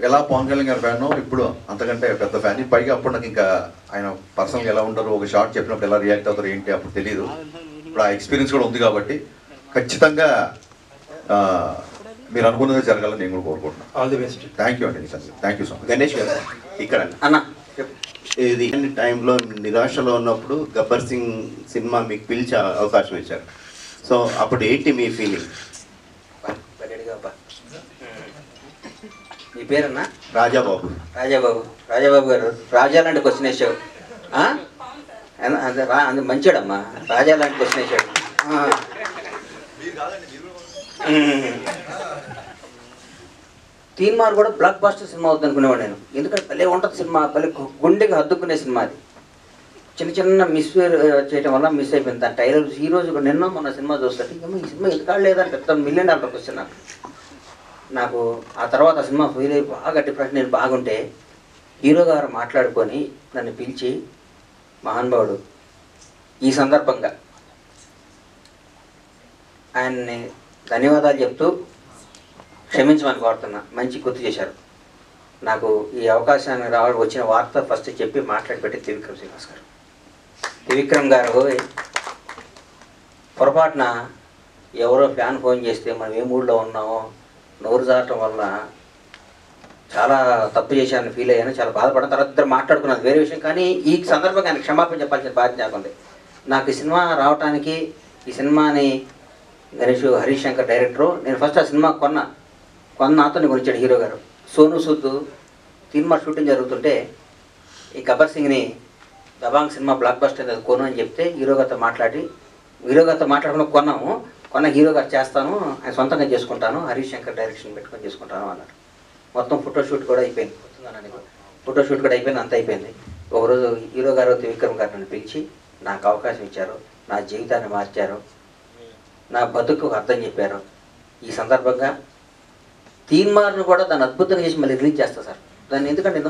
B: ఎలా పవన్ కళ్యాణ్ గారి ఫ్యాన్, ఇప్పుడు అంతకంటే పెద్ద ఫ్యాన్. పైగా అప్పుడు నాకు ఇంకా ఆయన పర్సనల్గా ఎలా ఉంటారు, ఒక షార్ట్ చెప్పినప్పుడు ఎలా రియాక్ట్ అవుతారు ఏంటి అప్పుడు తెలియదు. ఇప్పుడు ఆ ఎక్స్పీరియన్స్ కూడా ఉంది కాబట్టి ఖచ్చితంగా మీరు అనుకున్నది జరగాలని నేను కూడా కోరుకుంటున్నాను.
I: All the best.
B: Thank you అండి, thank you so much.
J: Ganesh గారు ఇక్కడ
D: అన్న
J: ఇది టైంలో నిరాశలో ఉన్నప్పుడు గబ్బర్ సింగ్ సినిమా మీకు పిలిచే అవకాశం ఇచ్చారు. సో అప్పుడు ఏంటి మీ ఫీలింగ్?
D: మీ పేరన్నా?
J: రాజాబాబు.
D: రాజాబాబు గారు రాజా లాంటి క్వశ్చన్ వేసావు. మంచివాడమ్మా, రాజా లాంటి క్వశ్చన్ వేసాడు. తీన్మార్ కూడా బ్లాక్ బాస్టర్ సినిమా అవుతుంది అనుకునేవాడు నేను. ఎందుకంటే భలే ఉంటుంది సినిమా, భలే గుండెకి హద్దుకునే సినిమా అది. చిన్న మిస్ చేయడం వల్ల మిస్ అయిపోయింది. దాని టైలర్ ఈ రోజు నిన్న మొన్న సినిమా చూస్తుంటే ఈ సినిమా ఎందుకు లేదని పెద్ద $1 million క్వశ్చన్ నాకు. ఆ తర్వాత ఆ సినిమా ఫెయిల్ అయ్యి బాగా డిప్రెషన్, నేను బాగుంటే హీరో గారు మాట్లాడుకొని నన్ను పిలిచి, మహానుభావుడు ఈ సందర్భంగా ఆయన్ని ధన్యవాదాలు చెప్తూ క్షమించమని కోరుతున్నా, మంచి గుర్తు చేశారు నాకు. ఈ అవకాశాన్ని వచ్చిన వార్త ఫస్ట్ చెప్పి మాట్లాడి పెట్టి త్రివిక్రమ్ శ్రీనివాస్ గారు. త్రివిక్రమ్ గారు పొరపాటున ఎవరో ఫ్యాన్ ఫోన్ చేస్తే మనం ఏ మూడ్లో ఉన్నామో నోరు జారటం వల్ల చాలా తప్పు చేశానని ఫీల్ అయ్యాను, చాలా బాధపడ్డాను. తర్వాత ఇద్దరు మాట్లాడుకున్నాను, వేరే విషయం. కానీ ఈ సందర్భంగా ఆయన క్షమాపణ చెప్పాల్సిన బాధ్యత నాకు ఉంది. నాకు ఈ సినిమా రావడానికి, ఈ సినిమాని హరీష్ శంకర్ డైరెక్టరు, నేను ఫస్ట్ ఆ సినిమా కొన్నాతో నేను కొనిచ్చాడు హీరో గారు. సోను సూద్ తీన్మార్ షూటింగ్ జరుగుతుంటే ఈ గబ్బర్ సింగ్ని దబాంగ్ సినిమా బ్లాక్ బస్టర్ అది కొను అని చెప్తే హీరో గారితో మాట్లాడుకుని కొన్న హీరో గారు చేస్తాను, ఆయన సొంతంగా చేసుకుంటాను, హరీష్ శంకర్ డైరెక్షన్ పెట్టుకొని చేసుకుంటాను అన్నారు. మొత్తం ఫోటోషూట్ కూడా అయిపోయింది, అంతా అయిపోయింది. ఒకరోజు హీరో గారు త్రివిక్రమ్ గారు నన్ను పిలిచి నాకు అవకాశం ఇచ్చారు, నా జీవితాన్ని మార్చారు, నా బతుకు అర్థం చెప్పారు. ఈ సందర్భంగా తీన్మార్ను కూడా దాన్ని అద్భుతంగా చేసి మళ్ళీ రిలీజ్ చేస్తా సార్. దాన్ని ఎందుకంటే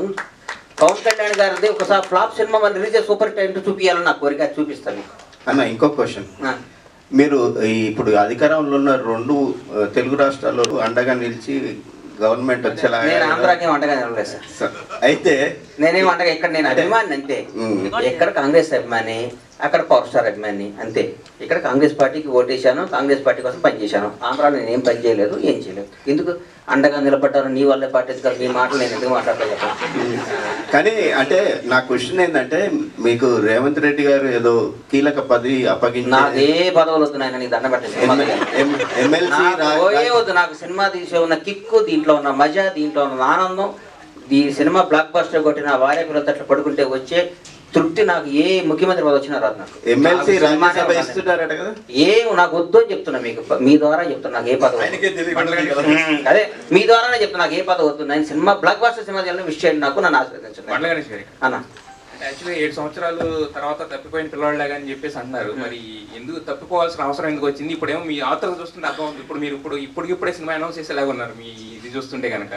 D: పవన్ కళ్యాణ్ గారిది ఒకసారి ఫ్లాప్ సినిమా మళ్ళీ రిలీజ్ చేసి సూపర్ హిట్ చూపించాలని నా కోరిక, చూపిస్తాను
J: అన్న. ఇంకో క్వశ్చన్, మీరు ఇప్పుడు అధికారంలో ఉన్న 2 తెలుగు రాష్ట్రాల్లో అండగా నిలిచి గవర్నమెంట్ వచ్చేలా,
D: నేను ఆంధ్రాకి అండగా నిలవలేదు సార్.
J: అయితే
D: నేనేం అండగా, ఇక్కడ నేను అభిమాని అంతే. ఎక్కడ కాంగ్రెస్ అభిమాని, అక్కడ పవర్ స్టార్ అభిమాని అంతే. ఇక్కడ కాంగ్రెస్ పార్టీకి ఓటేశాను, కాంగ్రెస్ పార్టీ కోసం పనిచేశాను. ఆంధ్రాలో నేను ఏం పని చేయలేదు, ఏం చేయలేదు. ఎందుకు అండగా నిలబడ్డారు, నీ వల్లే పార్టీ కాదు, మీ మాటలు నేను ఎందుకు మాట్లాడతా చెప్పాను.
J: కానీ అంటే నా క్వశ్చన్ ఏంటంటే, మీకు రేవంత్ రెడ్డి గారు ఏదో కీలక పదవి అప్పగించి,
D: నాకు ఏ పదవులు వద్దు నాయన, నీకు దండ పెట్టే వద్దు. నాకు సినిమా తీసే ఉన్న కిక్కు, దీంట్లో ఉన్న మజా, దీంట్లో ఉన్న ఆనందం, ఈ సినిమా బ్లాక్ బస్టర్ కొట్టిన భార్య పిల్లలతో అట్లా పడుకుంటే వచ్చే తృప్తి నాకు ఏ ముఖ్యమంత్రి పదవి వచ్చినా రాదు. నాకు
J: ఎమ్మెల్సీ రాజ్యసభ ఇస్తున్నారట కదా,
D: ఏం నాకు వద్దు అని చెప్తున్నా, మీకు మీ ద్వారా చెప్తున్నా, నాకు ఏ పదవి అదే మీ ద్వారానే చెప్తున్నా, నాకు ఏ పదవి వద్దు. నేను సినిమా బ్లాక్ బస్టర్ సినిమా చేయాలని విష్ చేయండి, నాకు నన్ను ఆశీర్వదించండి అన్న.
K: యాక్చువల్గా 7 సంవత్సరాలు తర్వాత తప్పిపోయిన పిల్లవాళ్ళగా అని చెప్పేసి అంటున్నారు. మరి ఎందుకు తప్పిపోవాల్సిన అవసరం ఎందుకు వచ్చింది? ఇప్పుడేమో మీ ఆతర్ చూస్తుంటే అర్థం అవుతుంది. ఇప్పుడు ఇప్పటికిప్పుడే సినిమా అనౌన్స్ చేసేలాగా ఉన్నారు మీ ఇది చూస్తుంటే కనుక.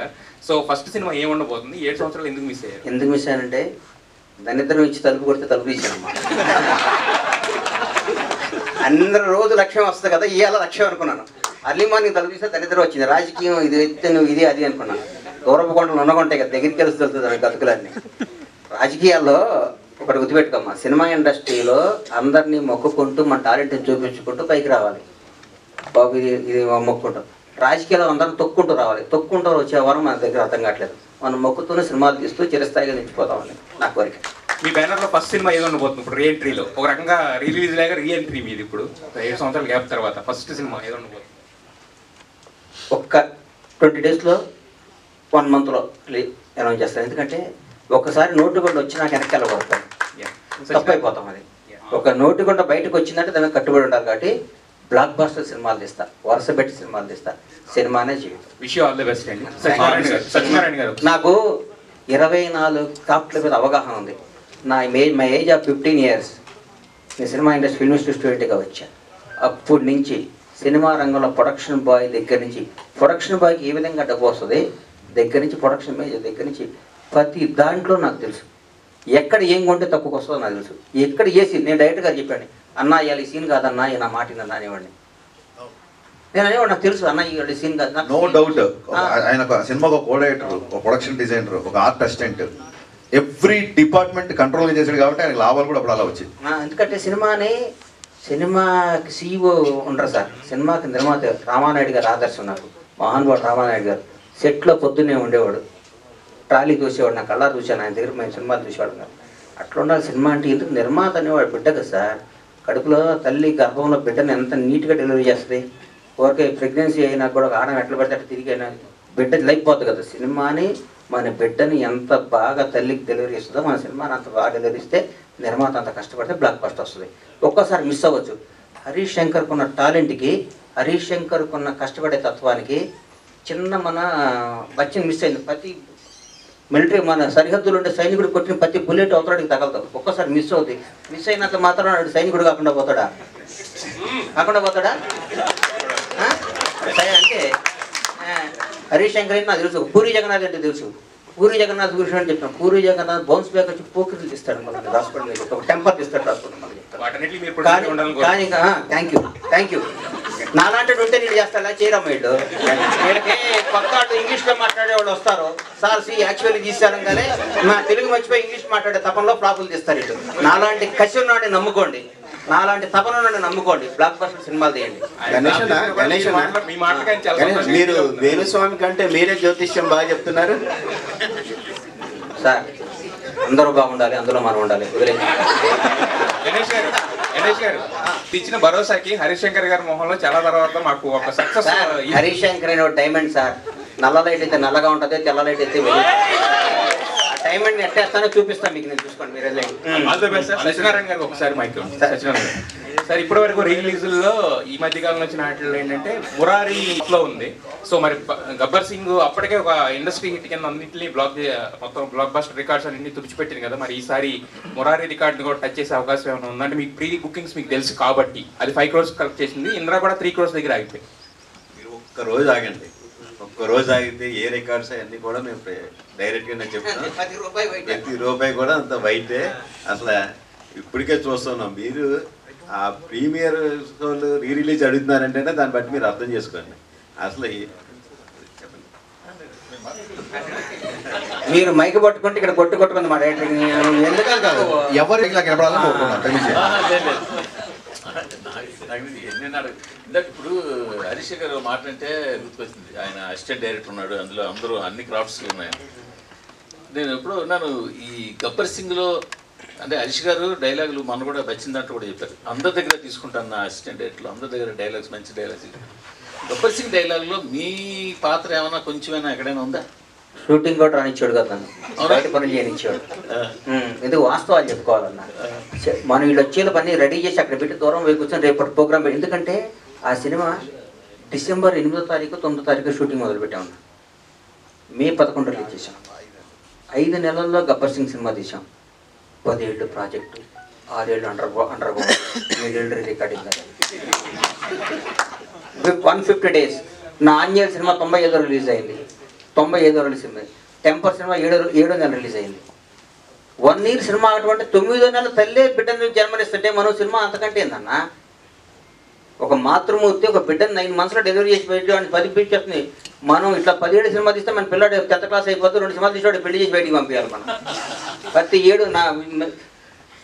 K: సో ఫస్ట్ సినిమా ఏం ఉండబోతుంది? 7 సంవత్సరాలు ఎందుకు మిస్ అయ్యారు?
D: ఎందుకు మిస్ అయ్యానంటే దానిద్దరం ఇచ్చి తలుపు కొడితే తలుపు తీసానమ్మా. అందరూ రోజు లక్ష్యం వస్తుంది కదా, ఇవాళ లక్ష్యం అనుకున్నాను. అర్లీ మార్నింగ్ తలుపు తీస్తే దరిద్రం వచ్చింది. రాజకీయం ఇది ఎత్తే నువ్వు ఇది అది అనుకున్నాను. దూరపు కొండలు ఉన్నకుంటాయి కదా, దగ్గరికి కలిసి తెలుస్తుంది గతుకులన్నీ. రాజకీయాల్లో ఒకటి గుర్తుపెట్టుకోమ్మా, సినిమా ఇండస్ట్రీలో అందరినీ మొక్కుకుంటూ మన టాలెంట్ని చూపించుకుంటూ పైకి రావాలి బాబు, ఇది మొక్కుంటాం. రాజకీయాల్లో అందరం తొక్కుంటూ రావాలి, తొక్కుంటూ వచ్చే వారం మన దగ్గర అర్థం కావట్లేదు. మనం మొక్కుతూనే సినిమాలు తీస్తూ చిరస్థాయిగా నిలిచిపోతామని నా కోరిక.
K: మీ బ్యానర్లో ఫస్ట్ సినిమా ఏదో ఉండబోతుంది ఇప్పుడు రీఎంట్రీలో, ఒక రకంగా రిలీజ్ లాగా రీఎంట్రీ మీది ఇప్పుడు 7 సంవత్సరాల గ్యాప్ తర్వాత ఫస్ట్ సినిమా ఏదో ఉండబోతుంది?
D: ఒక్క 20 daysలో 1 monthలో అనౌన్స్ చేస్తాను. ఎందుకంటే ఒక్కసారి నోటుగుండ వచ్చి నాకు వెనక్కి వెళ్ళబడతాను, తప్పు అయిపోతాం. అది ఒక నోటుగుండ బయటకు వచ్చిందంటే దానికి కట్టుబడి ఉండాలి. కాబట్టి బ్లాక్ బస్టర్ సినిమాలు తీస్తా, వరుస పెట్టి సినిమాలు తీస్తా, సినిమానే జీవితం.
K: Wish you all the best అండి. సత్యనారాయణ గారు,
D: నాకు 24 క్రాఫ్ట్ల మీద అవగాహన ఉంది. మై ఏజ్ ఆఫ్ 15 years నేను సినిమా ఇండస్ట్రీ ఫిల్మ్ ఇన్స్టిట్యూట్ స్టూడెంట్గా వచ్చాను. అప్పటి నుంచి సినిమా రంగంలో ప్రొడక్షన్ బాయ్ దగ్గర నుంచి, ప్రొడక్షన్ బాయ్కి ఏ విధంగా డబ్బు వస్తుంది దగ్గర నుంచి, ప్రొడక్షన్ మేనేజర్ దగ్గర నుంచి ప్రతి దాంట్లో నాకు తెలుసు. ఎక్కడ ఏం కొంటే తక్కువకి వస్తుందో నాకు తెలుసు. ఎక్కడ ఏ సీన్, నేను డైరెక్ట్గా చెప్పాను, అన్న ఇవాళ ఈ సీన్ కాదన్నా, నా మాట అన్నా అనేవాడిని. నేను అనేవాడు, నాకు తెలుసు అన్న ఈ సీన్ కాదు.
B: నో డౌట్, ఆయన ఒక సినిమాకు కో డైరెక్టర్, ఒక ప్రొడక్షన్ డిజైనర్, ఒక art assistant, every department control చేశాడు. కాబట్టి ఆయన లాభాలు కూడా అప్పుడు అలా వచ్చాయి.
D: ఎందుకంటే సినిమాకి CEO ఉండరు సార్. సినిమాకి నిర్మాత రామానాయుడు గారు ఆదర్శం నాకు, మహానుభావుడు రామానాయుడు గారు. సెట్లో పొద్దున్నే ఉండేవాడు, ట్రాలీ చూసేవాడు, నా కళ్ళారు చూశాను ఆయన దగ్గర, మేము సినిమాలు చూసేవాడు కాదు. అట్లా ఉండాలి సినిమా అంటే. ఎందుకు నిర్మాత అనేవాడు బిడ్డ కదా సార్, కడుపులో తల్లి గర్భంలో బిడ్డను ఎంత నీట్గా డెలివరీ చేస్తుంది. ఊరికే ప్రెగ్నెన్సీ అయినా కూడా ఒక ఆడడం ఎట్లా పడితే అట్లా తిరిగి అయినా బిడ్డ లైపోతుంది కదా. సినిమాని మన బిడ్డని ఎంత బాగా తల్లికి డెలివరీ ఇస్తుందో మన సినిమాని అంత బాగా డెలివరీ ఇస్తే నిర్మాత అంత కష్టపడితే బ్లాక్ బస్టర్ వస్తుంది. ఒక్కోసారి మిస్ అవ్వచ్చు. హరీష్ శంకర్కున్న టాలెంట్కి, హరీష్ శంకర్కున్న కష్టపడే తత్వానికి చిన్న మన బచ్చన్ మిస్ అయింది. ప్రతి మిలిటరీ మన సరిహద్దులు ఉండే సైనికుడు కొట్టిన ప్రతి బుల్లెట్ అవతలకి తగలుతాడు. ఒక్కసారి మిస్ అవుతుంది. మిస్ అయినంత మాత్రం సైనికుడు కాకుండా పోతాడా? అంటే హరీష్ శంకర్ నాకు తెలుసు, పూరి జగన్నాథ్ అంటే తెలుసు. పూరి జగన్నాథ్ గురించి అని చెప్తాను. పూరి జగన్నాథ్ బౌన్స్ బ్యాక్ వచ్చి పోకిరీలు తీస్తాడు మనకి హాస్పిటల్, ఒక టెంపర్ తీస్తాడు హాస్పిటల్ మనకి. కానీ థ్యాంక్ యూ నాలాంటి ఉంటే నేను చేస్తా చేయరమ్మా. వీళ్ళు వీళ్ళకి కొత్త ఇంగ్లీష్లో మాట్లాడే వాళ్ళు వస్తారు. సార్ యాక్చువల్లీ తీసారంగానే మా తెలుగు మర్చిపోయి ఇంగ్లీష్ మాట్లాడే తపనలో ఫ్లాపులు తీస్తారు. వీళ్ళు నాలాంటి కసి ఉన్నాడిని నమ్ముకోండి, నాలాంటి తపన ఉన్నాడిని నమ్ముకోండి, బ్లాక్ బస్టర్ సినిమాలు తీయండి.
J: మీరు వేణుస్వామి కంటే మీరే జ్యోతిష్యం బాగా చెప్తున్నారు
D: సార్. అందరూ బాగుండాలి, అందులో మనం ఉండాలి.
K: గణేష్ గారు ఇచ్చిన భరోసాకి హరీష్ శంకర్ గారి మొహంలో చాలా తర్వాత మాకు ఒక సక్సెస్.
D: హరీష్ శంకర్ అనే డైమండ్ సార్. నల్ల లైట్ అయితే నల్లగా ఉంటుంది, తెల్ల లైట్ అయితే డైమండ్ ఎట్టేస్తానో చూపిస్తాను మీకు, నేను చూసుకోండి మీరు.
K: All the best sir. Satyanarayana గారికి ఒకసారి మైక్ సత్యనారాయణ సార్. ఇప్పటి వరకు రిలీజుల్లో ఈ మధ్య కాలంలో వచ్చిన వాటిల్లో ఏంటంటే మురారి లో ఉంది. సో మరి గబ్బర్ సింగ్ అప్పటికే ఒక ఇండస్ట్రీ హిట్ కింద అన్నింటినీ మొత్తం బ్లాక్ బస్టర్ రికార్డ్స్ అన్నింటినీ తుడిచిపెట్టింది కదా. మరి ఈసారి మురారి రికార్డుని కూడా టచ్ చేసే అవకాశం ఏమైనా ఉందంటే మీకు ప్రీ బుకింగ్స్ మీకు తెలుసు కాబట్టి అది 5 crores కలెక్ట్ చేసింది. ఇంద్రా కూడా 3 crores దగ్గర ఆగిపోయింది.
L: మీరు ఒక్కరోజు ఆగండి, ఒక్కరోజు ఆగితే ఏ రికార్డ్స్ అవన్నీ కూడా మేము డైరెక్ట్గా నేను చెప్తాను. ప్రతి రూపాయి కూడా అంత బయటే. అసలు ఇప్పటికే చూస్తున్నాం. మీరు ఆ ప్రీమియర్ షోలు రీ రిలీజ్ అడుగుతున్నారంటేనే దాన్ని బట్టి మీరు అర్థం చేసుకోండి. అసలు
D: మీరు మైక్ పట్టుకుంటే ఇక్కడ కొట్టుకుంది మా డైరెక్టర్. ఎందుకంటే కాదు
B: ఎవరు
M: ఇందాక ఇప్పుడు హరీష్ గారు మాట అంటే గుర్తుకొచ్చింది. ఆయన అసిస్టెంట్ డైరెక్టర్ ఉన్నాడు, అందులో అందరూ అన్ని క్రాఫ్ట్స్ ఉన్నాయి. నేను ఎప్పుడు ఉన్నాను ఈ గబ్బర్ సింగ్లో అంటే హరీష్ గారు డైలాగులు మన కూడా వచ్చిన దాంట్లో కూడా చెప్పారు. అందరి దగ్గర తీసుకుంటాను నా అసిస్టెంట్ డైరెక్టర్లు, అందరి దగ్గర డైలాగ్స్ మంచి డైలాగ్స్. గబ్బర్ సింగ్ డైలాగ్లో మీ పాత్ర ఏమైనా కొంచెమైనా ఎక్కడైనా ఉందా?
D: షూటింగ్ కూడా రానిచ్చాడు కదా నన్ను, బయట పనులు చేయనిచ్చాడు. ఎందుకు వాస్తవాలు చెప్పుకోవాలన్నా. మనం వీళ్ళు వచ్చేల పని రెడీ చేసి అక్కడ పెట్టి దూరం పోయి కూర్చొని రేపటి ప్రోగ్రామ్ పెట్టి. ఎందుకంటే ఆ సినిమా డిసెంబర్ 8వ తారీఖు 9వ తారీఖు షూటింగ్ మొదలుపెట్టాము. మే 11 రిలీజ్ చేసాం. 5 నెలల్లో గబ్బర్ సింగ్ సినిమా తీసాం. 10 ఏళ్ళు ప్రాజెక్టు, 6 ఏళ్ళు అండర్ గ్రౌండ్, 7 ఏళ్ళు రికార్డింగ్, 150 days. నా ఆంజనేయ సినిమా 95 రిలీజ్ అయింది. 95 రిలీజ్ అయింది. టెంపర్ సినిమా 7 నెలలు రిలీజ్ అయింది. 1 year సినిమా అటువంటి 9వ నెల తల్లే బిడ్డను జన్మనిస్తుంటే మనం సినిమా అంతకంటే ఏందన్నా. ఒక మాతృమూర్తి ఒక బిడ్డను 9 monthsలో డెలివరీ చేసి బయట 10 పిలిచేస్తుంది. మనం ఇట్లా 17 సినిమా తీస్తే మన పిల్లాడు 10th class అయిపోతే 2 సినిమాలు తీసి పెళ్లి చేసి బయటికి పంపించాలి మనం. ప్రతి 7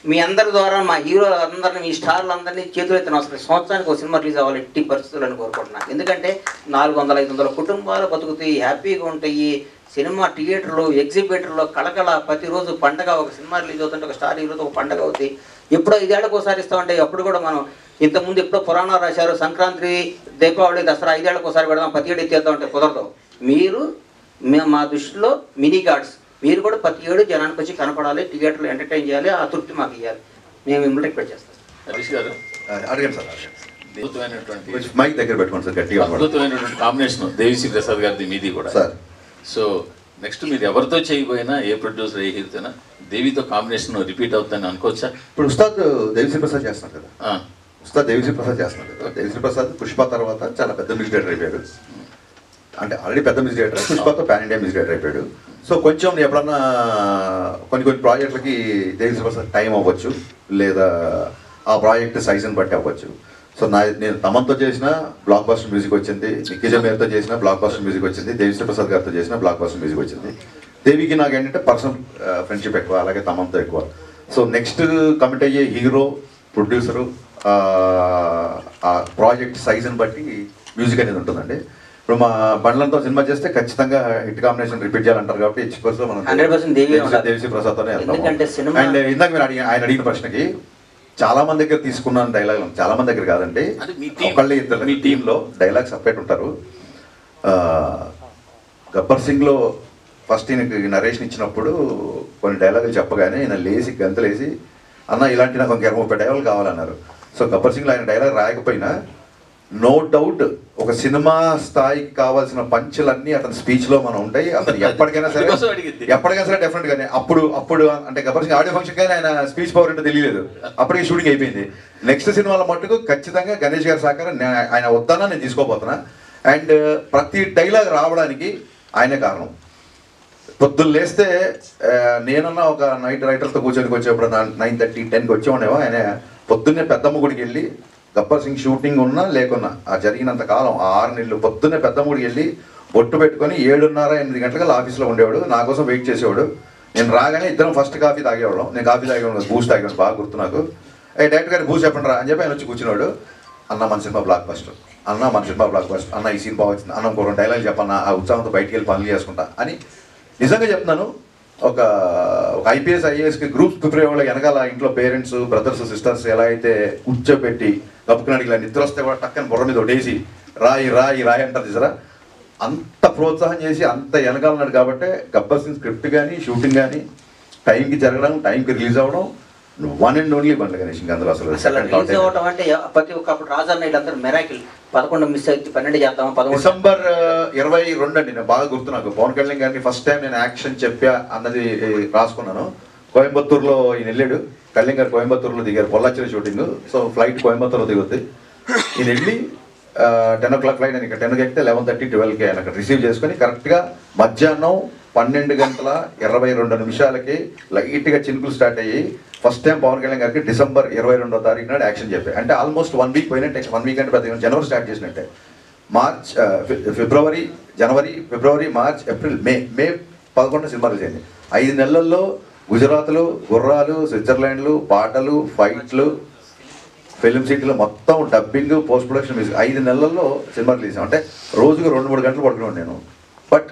D: మీ అందరి ద్వారా మా హీరో అందరినీ, మీ స్టార్లు అందరినీ చేతులు ఎత్తిన అవసరం. సంవత్సరానికి ఒక సినిమా రిలీజ్ అవ్వాలి ఎట్టి పరిస్థితులను కోరుకుంటున్నాను. ఎందుకంటే 400-500 కుటుంబాలు బతుకుతాయి, హ్యాపీగా ఉంటాయి. సినిమా థియేటర్లు, ఎగ్జిబిటర్లో కళకళ, ప్రతిరోజు పండగ. ఒక సినిమా రిలీజ్ అవుతుంటే ఒక స్టార్ హీరోతో ఒక పండగ అవుతాయి. ఎప్పుడో 5 ఏళ్ళకు ఒకసారి ఇస్తామంటే అప్పుడు కూడా మనం ఇంతకుముందు ఎప్పుడో పురాణాలు రాశారు, సంక్రాంతి, దీపావళి, దసరా 5 ఏళ్ళకు ఒకసారి పెడదాం, 10 ఏళ్ళు ఇచ్చేద్దాం అంటే కుదరదు. మీరు మా దృష్టిలో మినీ గార్డ్స్. మీరు కూడా 10 ఏళ్ళు జనానికి వచ్చి కనపడాలి, థియేటర్లో ఎంటర్టైన్ చేయాలి, ఆ తృప్తి మాకు ఇవ్వాలి. మేము మిమ్మల్ని రిక్వెస్ట్ చేస్తాం.
M: హరీష్ గారు
B: అడగండి సార్.
M: అద్భుతమైనటువంటి
B: మైక్ దగ్గర పెట్టుకోండి సార్, గట్టిగా.
M: అద్భుతమైనటువంటి కాంబినేషన్ దేవిశ్రీ ప్రసాద్ గారిది, మీది కూడా సార్. సో నెక్స్ట్ మీరు ఎవరితో చేయబోయినా, ఏ ప్రొడ్యూసర్, ఏ హీరోతోనా దేవితో కాంబినేషన్ రిపీట్ అవుతుందని అనుకోవచ్చా?
B: ఇప్పుడు ఉస్తాద్ దేవిశ్రీ ప్రసాద్ చేస్తున్నారు కదా. ఉస్తాద్ దేవిశ్రీ ప్రసాద్ చేస్తున్నారు కదా. దేవిశ్రీ ప్రసాద్ పుష్ప తర్వాత చాలా పెద్ద మ్యూజిక్ డైరెక్టర్ అయిపోయాడు. అంటే ఆల్రెడీ పెద్ద మ్యూజిక్ డైరెక్టర్, పుష్పతో పాన్ ఇండియా మ్యూజిక్ డైరెక్టర్ అయిపోయాడు. సో కొంచెం ఎప్పుడన్నా కొన్ని ప్రాజెక్టులకి దేవిశ్రీ ప్రసాద్ టైం అవ్వచ్చు, లేదా ఆ ప్రాజెక్ట్ సైజుని బట్టి అవ్వచ్చు. సో నేను తమన్తో చేసిన బ్లాక్ బస్టర్ మ్యూజిక్ వచ్చింది, నిక్కీ జమీర్తో చేసిన బ్లాక్ బస్టర్ మ్యూజిక్ వచ్చింది, దేవిశ్రీ ప్రసాద్ గారితో చేసిన బ్లాక్ బస్టర్ మ్యూజిక్ వచ్చింది. దేవికి నాకు ఏంటంటే పర్సనల్ ఫ్రెండ్షిప్ ఎక్కువ, అలాగే తమన్తో ఎక్కువ. సో నెక్స్ట్ కమిట్ అయ్యే హీరో, ప్రొడ్యూసరు, ఆ ప్రాజెక్ట్ సైజుని బట్టి మ్యూజిక్ అనేది ఉంటుందండి. ఇప్పుడు మా బండ్లతో సినిమా చేస్తే ఖచ్చితంగా హిట్ కాంబినేషన్ రిపీట్ చేయాలంటారు కాబట్టి హెచ్పర్స్లో మనం
D: 100%
B: దేవిశ్రీ ప్రసాద్తోనే వెళ్తాము. అండ్ ఇందాక మీరు ఆయన అడిగిన ప్రశ్నకి చాలా మంది దగ్గర తీసుకున్నాను డైలాగ్. చాలా మంది దగ్గర కాదండి, ఒకళ్ళే ఇద్దరు. మీ టీంలో డైలాగ్ సపరేట్ ఉంటారు. గబ్బర్ సింగ్లో ఫస్ట్ ఈయనకి నరేషన్ ఇచ్చినప్పుడు కొన్ని డైలాగులు చెప్పగానే ఈయన లేచి గంతలేసి, అన్న ఇలాంటి నాకు 20-30 డైలాగులు కావాలన్నారు. సో గబ్బర్ సింగ్లో ఆయన డైలాగ్ రాయకపోయినా నో డౌట్ ఒక సినిమా స్థాయికి కావాల్సిన పంచులన్నీ అతని స్పీచ్ లో మనం ఉంటాయి. అతను ఎప్పటికైనా సరే డెఫినెట్ గానే అప్పుడు అంటే గబ్బర్ సింగ్ ఆడియో ఫంక్షన్ కానీ ఆయన స్పీచ్ పవర్ ఏంటో తెలియలేదు, అప్పటికి షూటింగ్ అయిపోయింది. నెక్స్ట్ సినిమాల మట్టుకు ఖచ్చితంగా గణేష్ గారి సహకారం ఆయన వద్దన్నా నేను తీసుకోబోతున్నా. అండ్ ప్రతి డైలాగ్ రావడానికి ఆయనే కారణం. పొద్దున్న లేస్తే నేనన్నా ఒక నైట్ రైటర్తో కూర్చొని వచ్చేప్పుడు 9:30, 10కి వచ్చేవాడేమో. ఆయన పొద్దున్నే పెద్దమ్మ గుడికి వెళ్ళి గబ్బర్ సింగ్ షూటింగ్ ఉన్నా లేకున్నా ఆ జరిగినంత కాలం 6 నెలలు పొద్దున్నే పెద్దమ్మ గుడికి వెళ్ళి బొట్టు పెట్టుకొని 7:30, 8 గంటలకు ఆఫీస్లో ఉండేవాడు, నా కోసం వెయిట్ చేసేవాడు. నేను రాగానే ఇద్దరం ఫస్ట్ కాఫీ తాగేవాళ్ళం. నేను కాఫీ తాగేవాడు, బూస్ట్ తాగేవాడు, బాగా గుర్తు నాకు. డైరెక్టర్ గారు బూస్ట్ చెప్పండి రా అని చెప్పి ఆయన వచ్చి కూర్చున్నాడు. అన్న మన సినిమా బ్లాక్ బస్టర్, అన్న ఈ సినిమా వచ్చింది, అన్న ఇంకో 2 డైలాగ్ చెప్పన్న, ఆ ఉత్సాహంతో బయటికి వెళ్ళి పనులు చేసుకుంటా అని. నిజంగా చెప్తున్నాను, ఒక IPS IASకి గ్రూప్స్ ప్రిపేర్ అయ్యే వాళ్ళకి వెనకాల ఇంట్లో పేరెంట్స్, బ్రదర్స్, సిస్టర్స్ ఎలా అయితే కూర్చోబెట్టి కప్పుకున్నాడు ఇలా నిద్ర వస్తే కూడా టక్కని బుర్ర మీద ఒడేసి రాయి అంటారు చూసారా, అంత ప్రోత్సాహం చేసి అంత వెనకాల ఉన్నాడు. కాబట్టి గబ్బర్ సింగ్ స్క్రిప్ట్ కానీ షూటింగ్ కానీ టైంకి జరగడం, టైంకి రిలీజ్ అవ్వడం, one and only Bandla Ganesh. అందులో అసలు
D: రిలీజ్ అవ్వడం అంటే ప్రతి ఒక్కప్పుడు రాజన్న వీళ్ళందరూ మెరాకిల్. 11 మిస్ అయితే 12 చేద్దాం.
B: డిసెంబర్ 22 అండి, నేను బాగా గుర్తు నాకు. పవన్ కళ్యాణ్ గారిని ఫస్ట్ టైం నేను యాక్షన్ చెప్పా అన్నది రాసుకున్నాను. కోయంబత్తూరులో ఈయన వెళ్ళాడు, కళ్యాణ్ గారు కోయంబత్తూరులో దిగారు, పొల్లాచిలో షూటింగ్. సో ఫ్లైట్ కోయంబత్తూరులో దిగుద్ది. ఈయన వెళ్ళి 10 o'clock ఫ్లైట్, నేను ఇక్కడ 10కి ఎక్కితే 11:30, 12కి ఆయన అక్కడ రిసీవ్ చేసుకుని కరెక్ట్గా మధ్యాహ్నం 12:22 లైట్గా చినుకులు స్టార్ట్ అయ్యి ఫస్ట్ టైం పవన్ కళ్యాణ్ గారికి డిసెంబర్ 22వ తారీఖు నాడు యాక్షన్ చెప్పాయి. అంటే ఆల్మోస్ట్ 1 వీక్ పోయినట్టే. 1 వీక్ అంటే పెద్ద జనవరి స్టార్ట్ చేసినట్టే. జనవరి, ఫిబ్రవరి, మార్చ్, ఏప్రిల్, మే 11 సినిమా రిలీజ్ అయింది. 5 నెలల్లో గుజరాత్లు, గుర్రాలు, స్విట్జర్లాండ్లు, పాటలు, ఫైట్లు, ఫిల్మ్ సిటీలో మొత్తం డబ్బింగ్, పోస్ట్ ప్రొడక్షన్, మ్యూజిక్ 5 నెలల్లో సినిమా రిలీజ్. అంటే రోజుకు 2-3 గంటలు పడుకున్నాను నేను. బట్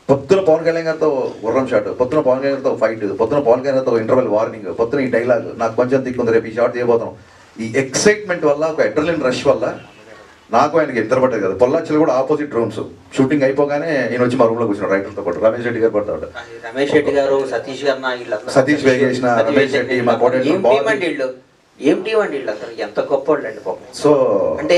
B: పొద్దున పవన్ కళ్యాణ్ గారితో గుర్రం షాట్, పొద్దున పవన్ కళ్యాణ్ గారితో ఫైట్, పొద్దున పవన్ కళ్యాణ్ గారితో ఇంటర్వెల్ వార్నింగ్, పొద్దున ఈ డైలాగ్ నాకు కొంచెం దిక్కుంది, రేపు ఈ షాట్ చేయబోతాం. ఈ ఎక్సైట్మెంట్ వల్ల, ఒక అడ్రినలిన్ రష్ వల్ల నాకు ఆయనకి ఇద్దరు పట్టదు కదా. పొల్లాచిలో కూడా ఆపోజిట్ రూమ్స్. షూటింగ్ అయిపోగానే నేను వచ్చి మా రూమ్ లో కూర్చున్నాడు రైటర్తో పాటు. రమేష్ రెడ్డి గారు పడతాడు,
D: రమేష్ రెడ్డి గారు, సతీష్ గారు,
B: సతీష్ వేగేసిన, రమేష్ రెడ్డి, మా కోడేళ్ళు.
D: ఏం టీం అండి వీళ్ళందరూ, ఎంత గొప్ప వాళ్ళు అండి పాపం.
B: సో
D: అంటే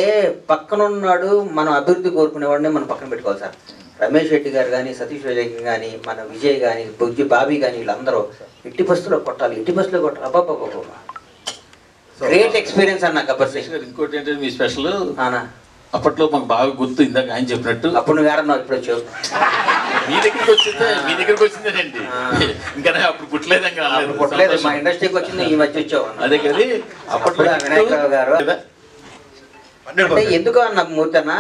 D: పక్కన ఉన్నాడు, మనం అభివృద్ధి కోరుకునేవాడిని మనం పక్కన పెట్టుకోవాలి సార్. రమేష్ రెడ్డి గారు కానీ, సతీష్ రెడ్డి కానీ, మన విజయ్ కానీ, బుజ్జి బాబీ కానీ, వీళ్ళందరూ ఎట్టి బస్సులో కొట్టాలి. అబ్బాబ్బా గ్రేట్ ఎక్స్పీరియన్స్ అన్న గబ్బర్ సింగ్.
M: ఇంకోటి ఏంటంటే మీ స్పెషల్ అప్పట్లో మాకు బాగా గుర్తు, ఇందాక ఆయన చెప్పినట్టు.
D: అప్పుడు నువ్వు ఏడన్నావు, ఇప్పుడు వచ్చావు.
M: మీ దగ్గరికి వచ్చిందేనండి, ఇంకా అప్పుడు
D: పుట్టలేదు. మా ఇండస్ట్రీకి వచ్చింది ఈ మధ్య వచ్చావు.
M: అదే కదా అప్పట్లో
D: వినాయకరావు గారు. అంటే ఎందుకు అన్న మూర్తనా,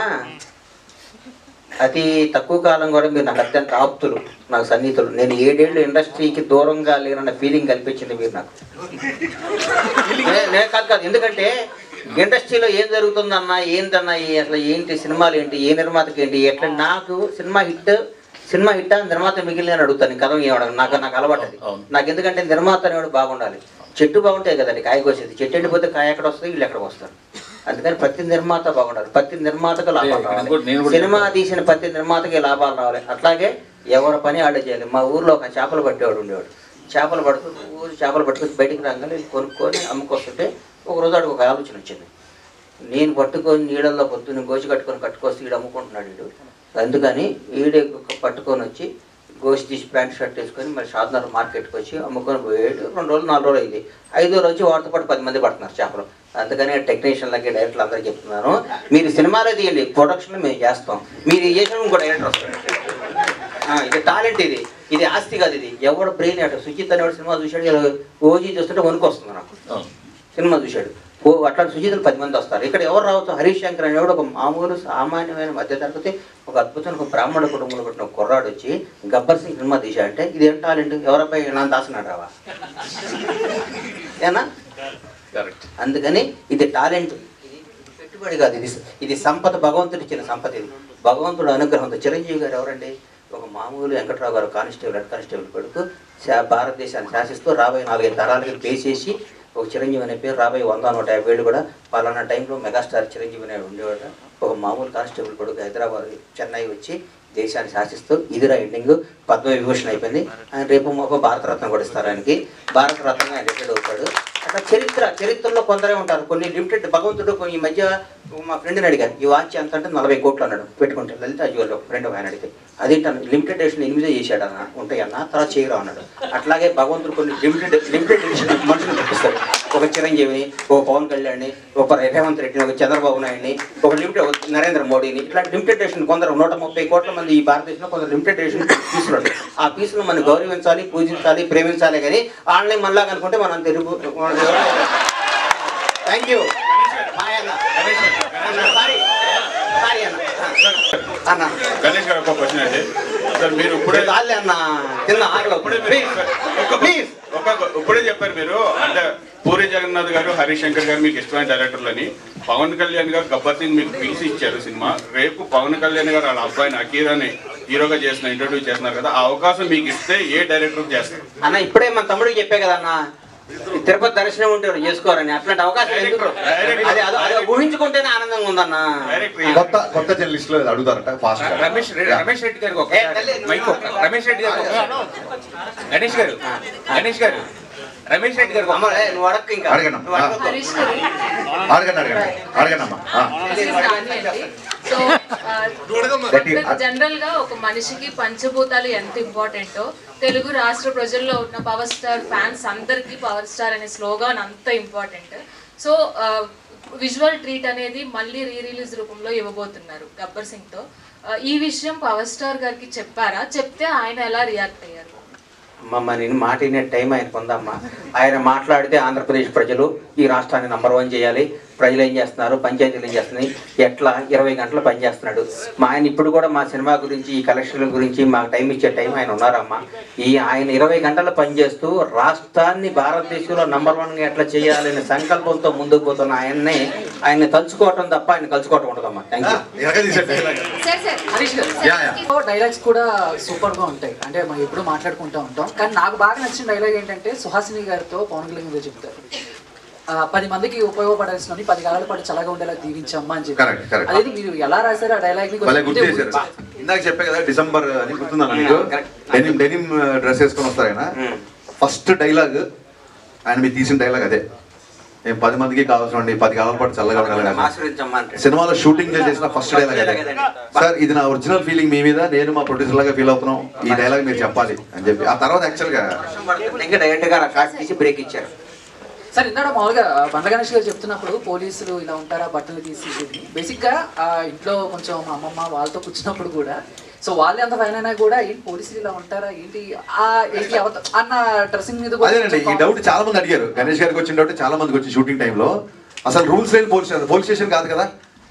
D: అతి తక్కువ కాలం కూడా మీరు నాకు అత్యంత ఆప్తులు, నాకు సన్నిహితులు. నేను 7 ఏళ్ళు ఇండస్ట్రీకి దూరంగా లేనన్న ఫీలింగ్ కల్పించింది మీరు నాకు. కాదు, ఎందుకంటే ఇండస్ట్రీలో ఏం జరుగుతుందన్నా, ఏంటన్నా, అసలు ఏంటి సినిమాలు ఏంటి, ఏ నిర్మాతకి ఏంటి, ఎట్లా నాకు సినిమా హిట్ నిర్మాత మిగిలిన అని అడుగుతాను. కథ ఏమడగను, నాకు అలవాటు అది. నాకు ఎందుకంటే నిర్మాత అనేవాడు బాగుండాలి. చెట్టు బాగుంటాయి కదండి కాయ కోసేది. చెట్టు ఎండిపోతే కాయ ఎక్కడ వస్తుంది, వీళ్ళు ఎక్కడికి వస్తారు. అందుకని ప్రతి నిర్మాత బాగుండాలి, ప్రతి నిర్మాతకు లాభాలు రావాలి. సినిమా తీసిన ప్రతి నిర్మాతకి లాభాలు రావాలి. అట్లాగే ఎవరి పని ఆడే చేయాలి. మా ఊర్లో ఒక చేపలు పట్టేవాడు ఉండేవాడు. చేపలు పట్టుకొని బయటికి రాగానే కొనుక్కొని అమ్ముకొస్తుంటే ఒకరోజు ఆడికి ఒక ఆలోచన వచ్చింది. నేను పట్టుకొని నీళ్ళల్లో పొద్దున్న గోచి కట్టుకొస్తే వీడు అమ్ముకుంటున్నాడు వీడు. అందుకని వీడే పట్టుకొని వచ్చి గోసి తీసి ప్యాంట్ షర్ట్ వేసుకొని మరి షాద్నగర్ మార్కెట్కి వచ్చి అమ్ముకొని పోయాడు. 2 రోజులు 4 రోజులు అయింది. 5వ రోజు వాటితో పాటు 10 మంది పడుతున్నారు చేపలు. అందుకని టెక్నీషియన్లకి, డైరెక్టర్లు అందరికీ చెప్తున్నాను, మీరు సినిమాలో తీయండి, ప్రొడక్షన్ మేము చేస్తాం. మీరు చేసిన ఇంకో డైరెక్టర్ వస్తారు. ఇది టాలెంట్, ఇది ఆస్తి కాదు. ఇది ఎవడు బ్రెయిన్ అట. సుజిత్ అనేవాడు సినిమా చూశాడు, ఓజీ చూస్తుంటే వణుకు వస్తుంది నాకు. సినిమా చూశాడు, అట్లాంటి సుజితులు 10 మంది వస్తారు. ఇక్కడ ఎవరు రావచ్చు, హరీష్ శంకర్ అనేవాడు ఒక మామూలు సామాన్యమైన మధ్యతరగతి ఒక అద్భుతమైన ఒక బ్రాహ్మణ కుటుంబంలో పుట్టిన కుర్రాడు వచ్చి గబ్బర్ సింగ్ సినిమా తీశాడంటే ఇది ఏం టాలెంట్, ఎవరపై నా దాసనాడు రావా ఏనా? అందుకని ఇది టాలెంట్, ఇది పెట్టుబడి కాదు. ఇది సంపద, భగవంతుడు ఇచ్చిన సంపద. ఇది భగవంతుడు అనుగ్రహంతో. చిరంజీవి గారు ఎవరండి, ఒక మామూలు వెంకట్రావు గారు కానిస్టేబుల్, హెడ్ కానిస్టేబుల్ కొడుకు, భారతదేశాన్ని శాసిస్తూ రాబోయే 4-5 తరాలకి పేసేసి ఒక చిరంజీవి అనే పేరు రాబోయే 100-150 ఏళ్ళు కూడా పలానా టైంలో మెగాస్టార్ చిరంజీవి అనే ఉండేవాడు. ఒక మామూలు కానిస్టేబుల్ కొడుకు హైదరాబాద్, చెన్నై వచ్చి దేశాన్ని శాసిస్తూ ఇదిరా ఎండింగ్ పద్మవిభూషణ్ అయిపోయింది. ఆయన రేపు మాకు భారతరత్న కూడా ఇస్తారు. ఆయనకి భారతరత్న ఆయన రిటైర్డ్ అవుతాడు. అట్లా చరిత్రలో కొందరే ఉంటారు. కొన్ని లిమిటెడ్ భగవంతుడు ఈ మధ్య మా ఫ్రెండ్ని అడిగాను ఈ వాచ్ ఎంత అంటే 40 కోట్లు అన్నాడు. పెట్టుకుంటే లలిత జ్యువెల్లో రెండో ఆయన అడిగితే అదేంటన్న లిమిటెడ్ ఎడిషన్ 8 చేశాడన్న ఉంటాయన్న తర్వాత చేయరా అన్నాడు. అట్లాగే భగవంతుడు కొన్ని లిమిటెడ్ ఎడిషన్ మనుషులు తెప్పిస్తాడు. ఒక చిరంజీవిని, ఒక పవన్ కళ్యాణ్ని, ఒక రేవంత్ రెడ్డిని, ఒక చంద్రబాబు నాయుడిని, ఒక నరేంద్ర మోడీని, ఇట్లాంటి లిమిటెడ్ ఎడిషన్ కొందరు 130 కోట్ల మంది ఈ భారతదేశంలో కొందరు లిమిటెడ్ ఎడిషన్ తీసుకున్నాడు. ఆ పీసులు మనం గౌరవించాలి, పూజించాలి, ప్రేమించాలి. కానీ ఆన్లైన్ మనలాగా అనుకుంటే మనం తెలుగు. థ్యాంక్ యూ అన్న.
N: గణేష్ గారు ఒక క్వశ్చన్ అండి. సార్ మీరు ఇప్పుడే ఇప్పుడే చెప్పారు మీరు అంటే పూరి జగన్నాథ్ గారు, హరీష్ శంకర్ గారు మీకు ఇష్టమైన డైరెక్టర్లు అని. పవన్ కళ్యాణ్ గారు గబ్బర్ సింగ్ మీకు పిలిచి ఇచ్చారు సినిమా. రేపు పవన్ కళ్యాణ్ గారు వాళ్ళ అబ్బాయిని అకీరాని హీరోగా చేసిన ఇంట్రొడ్యూస్ చేస్తున్నారు కదా, ఆ అవకాశం మీకు ఇస్తే ఏ డైరెక్టర్ చేస్తారు
D: అన్న? ఇప్పుడే మన తమ్ముడికి చెప్పే కదా అన్న, తిరుపతి దర్శనం ఉంటే చేసుకోరని. అట్లాంటి అవకాశం ఎందుకు? అది ఊహించుకుంటేనే ఆనందంగా ఉందన్న.
B: కొత్త జర్నలిస్ట్ లో అడుగుతారట ఫాస్ట్.
K: రమేష్ రెడ్డి గారికి ఒక రమేష్ రెడ్డి గారు గణేష్ గారు రమేష్ రెడ్డి గారు
D: నువ్వు అడగ ఇంకా
O: జనరల్ గా ఒక మనిషికి పంచభూతాలు ఎంత ఇంపార్టెంటో తెలుగు రాష్ట్ర ప్రజల్లో ఉన్న పవర్ స్టార్ ఫ్యాన్స్ అందరికీ పవర్ స్టార్ అనే స్లోగాన్ అంత ఇంపార్టెంట్. సో విజువల్ ట్రీట్ అనేది మళ్ళీ రిలీజ్ రూపంలో ఇవ్వబోతున్నారు గబ్బర్ సింగ్ తో. ఈ విషయం పవర్ స్టార్ గారికి చెప్పారా? చెప్తే ఆయన ఎలా రియాక్ట్ అయ్యారు?
D: అమ్మమ్మ నేను మాట వినే టైం ఆయనకు ఉందమ్మా. ఆయన మాట్లాడితే ఆంధ్రప్రదేశ్ ప్రజలు ఈ రాష్ట్రాన్ని నంబర్ 1 చేయాలి. ప్రజలు ఏం చేస్తున్నారు, పంచాయతీలు ఏం చేస్తున్నాయి, ఎట్లా 20 గంటలు పనిచేస్తున్నాడు. మా ఆయన ఇప్పుడు కూడా మా సినిమా గురించి, ఈ కలెక్షన్ల గురించి మాకు టైం ఇచ్చే టైం ఆయన ఉన్నారమ్మా. ఆయన 20 గంటలు పనిచేస్తూ రాష్ట్రాన్ని భారతదేశంలో నంబర్ 1గా ఎట్లా చేయాలనే సంకల్పంతో ముందుకు పోతున్న ఆయన్ని తలుచుకోవటం తప్ప ఆయన కలుసుకోవటం ఉండదమ్మా. Thank
P: you. డైలాగ్స్ కూడా సూపర్ గా ఉంటాయి. అంటే మనం ఎప్పుడు మాట్లాడుకుంటూ ఉంటాం. కానీ నాకు బాగా నచ్చిన డైలాగ్ ఏంటంటే సుహాసిని గారితో పవన్ కళ్యాణ్ గారు చెప్తారు, 10 మందికి ఉపయోగపడాల్సిన 10 కాలాల పాటు చల్లగా ఉండేలా దీవించమ్మా అని చెప్పి. అదే మీరు ఎలా రాశారు ఆ డైలాగ్ ని?
B: ఇందాక చెప్పే కదా డిసెంబర్ అని గుర్తుందా మీకు? డెనిమ్ డ్రెస్ వేసుకొని వస్తారు ఆయన. ఫస్ట్ డైలాగ్ ఆయన మీరు తీసిన డైలాగ్ అదే, 10 మందికి కావాల్సిన 10 కాలాల పాటు చల్లగా ఉండాలి. సినిమాలో షూటింగ్ చేసిన ఫస్ట్ డైలాగ్ అదే. సార్ ఇది నా ఒరిజినల్ ఫీలింగ్ మీ మీద, నేను మా ప్రొడ్యూసర్ లాగా ఫీల్ అవుతున్నాం, ఈ డైలాగ్ మీరు చెప్పాలి అని చెప్పి. ఆ తర్వాత యాక్చువల్ గా
D: డైరెక్ట్ గా తీసి బ్రేక్ ఇచ్చారు.
P: సార్ ఇందాక మామూలుగా బండ్ల గణేష్ గారు చెప్తున్నప్పుడు పోలీసులు ఇలా ఉంటారా బట్టలు తీసి, బేసిక్గా ఇంట్లో కొంచెం మా అమ్మమ్మ వాళ్ళతో కూర్చున్నప్పుడు కూడా సో వాళ్ళే అంత ఫైన్ అయినా కూడా ఏంటి పోలీసులు ఇలా ఉంటారా ఏంటి అన్న డ్రెస్సింగ్ మీద.
B: అదేనండి ఈ డౌట్ చాలా మంది అడిగారు. గణేష్ గారికి వచ్చిన డౌట్ చాలా మందికి వచ్చి షూటింగ్ టైంలో. అసలు రూల్స్ లేని పోలీస్ స్టేషన్ కాదు కదా,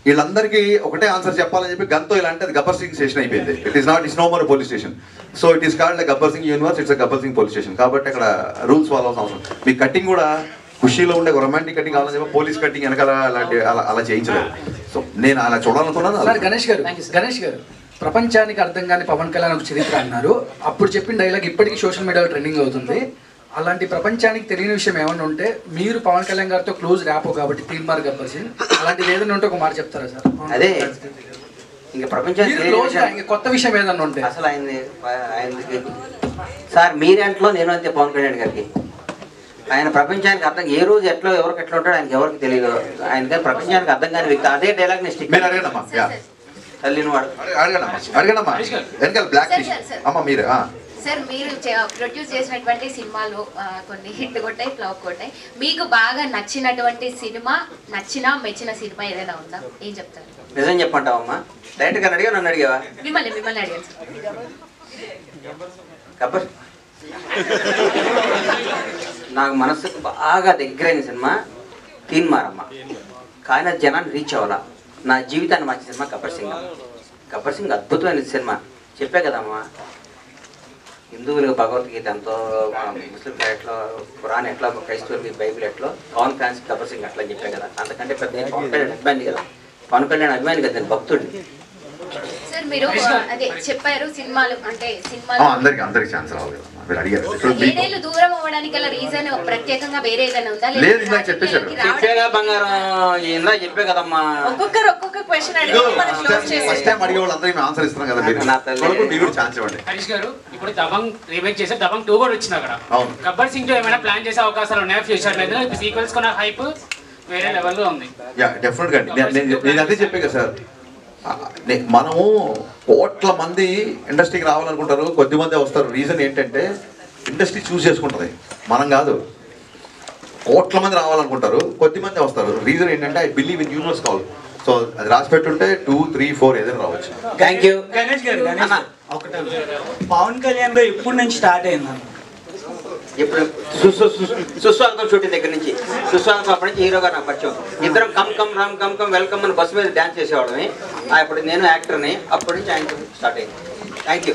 B: వీళ్ళందరికీ ఒకటే ఆన్సర్ చెప్పాలని చెప్పి గంతో ఇలా అంటే అది గబ్బర్ సింగ్ స్టేషన్ అయిపోయింది. It's no more police station. So it is called Gabbar Singh universe, it's Gabbar Singh police station. కాబట్టి అక్కడ రూల్స్ ఫాలో అవుతున్న అవసరం. మీ కటింగ్ కూడా ఖుషీలో ఉండే రొమాంటిక్ కటింగ్ కావాలని చెప్పి పోలీస్ కటింగ్ వెనకాల అలాంటి అలా చేయించలేదు. సో నేను అలా చూడాలనుకున్నాను.
P: సార్ గణేష్ గారు ప్రపంచానికి అర్థం కాని పవన్ కళ్యాణ్ ఒక చరిత్ర అన్నారు. అప్పుడు చెప్పిన డైలాగ్ ఇప్పటికీ సోషల్ మీడియాలో ట్రెండింగ్ అవుతుంది. అలాంటి ప్రపంచానికి తెలియని విషయం ఏమన్నా ఉంటే, మీరు పవన్ కళ్యాణ్ గారితో క్లోజ్ ర్యాపో కాబట్టి తీన్మార్ గబ్బర్ సింగ్, అలాంటిది ఏదైనా ఉంటే ఒక మాట చెప్తారా సార్?
D: అదే ఇంకా ప్రపంచానికి
P: కొత్త విషయం ఏదన్నా ఉంటే
D: అసలు ఆయన సార్ మీరేంట్లో నేను అంతే పవన్ కళ్యాణ్ గారికి. ఆయన ప్రపంచానికి అర్థం ఏ రోజు ఎట్లా ఎవరికి ఎట్లా ఉంటాడో ఆయనకి ఎవరికి తెలియదు. ఆయన ప్రపంచానికి అర్థం కాని వ్యక్తి. అదే డైలాగ్ ని స్టిక్ తల్లిని వాడు
Q: సార్ మీరు ప్రొడ్యూస్ చేసినటువంటి సినిమాలు కొన్ని హిట్ కొట్టాయి, ఫ్లాప్ కొట్టాయి. మీకు బాగా నచ్చినటువంటి సినిమా, మెచ్చిన సినిమా ఏదైనా ఉందా? ఏం చెప్తారు?
D: నిజం చెప్పంటావమ్మా? డైరెక్ట్ గా అడిగా నన్ను అడిగావా?
Q: మిమ్మల్ని అడిగాను
D: సార్. నాకు మనసుకు బాగా దగ్గరైన సినిమా తీన్మారమ్మ. కానీ అది జనాన్ని రీచ్ అవ్వాలా. నా జీవితాన్ని మార్చిన సినిమా గబ్బర్ సింగ్. గబ్బర్ సింగ్ అద్భుతమైన సినిమా. చెప్పే కదమ్మా, హిందువులకు భగవద్గీత ఎంతో, ముస్లింలు ఎట్లా ఖురాన్ ఎట్లా, క్రైస్తవులకి బైబిల్ ఎట్లా, పవన్ ఫ్యాన్స్ గబ్బర్ సింగ్ అట్లా చెప్పే కదా. అంతకంటే పెద్ద పవన్ కళ్యాణ్ అభిమాని కదా. పవన్ కళ్యాణ్ అభిమాని కదా, నేను భక్తుడిని.
Q: సార్ మీరు అదే చెప్పారు సినిమాలు అంటే
B: అందరికి ఛాన్స్ రావాలి కదా.
Q: ఏడేళ్ళు దూరం అవ్వడానికి గల రీజన్ ప్రత్యేకంగా వేరే ఏదైనా ఉందా?
D: చెప్పేగా బంగారం, ఇందా చెప్పే కదమ్మా.
Q: ఒక్కొక్కరు ఒక్కొక్క క్వశ్చన్
R: హరీష్ గారు ఇప్పుడు దబంగ్ రీమేక్ చేసి దబంగ్ 2 కూడా వచ్చింది అక్కడ. గబ్బర్ సింగ్ ఏమైనా ప్లాన్ చేసే అవకాశాలు ఉన్నాయా ఫ్యూచర్ లో? సీక్వెల్స్ కొన్న హైప్ వేరే లెవెల్లో ఉంది.
B: డెఫినెట్గా అండి. నేను అదే చెప్పే కదా సార్, మనము కోట్ల మంది ఇండస్ట్రీకి రావాలనుకుంటారు, కొద్దిమంది వస్తారు. రీజన్ ఏంటంటే ఇండస్ట్రీ చూస్ చేసుకుంటుంది, మనం కాదు. కోట్ల మంది రావాలనుకుంటారు, కొద్దిమంది వస్తారు. రీజన్ ఏంటంటే I believe in universe call. So అది రాసి పెట్టుంటే 2, 3, 4 ఏదైనా రావచ్చు.
D: Thank you.
S: గణేష్ గారు ఒకటే పవన్ కళ్యాణ్ గారు ఎప్పుడు నుంచి స్టార్ట్ అయిందన్న?
D: ఇప్పుడు సుస్వాగతం షూటింగ్ దగ్గర నుంచి, సుస్వాగతం అప్పటి నుంచి హీరో గారు నాకు పరిచయం. ఇద్దరం come come Ram come come welcome అని బస్సు మీద డాన్స్ చేసేవాళ్ళని. అప్పుడు నేను యాక్టర్ని, అప్పటి నుంచి ఆయన స్టార్ట్ అయింది. Thank you.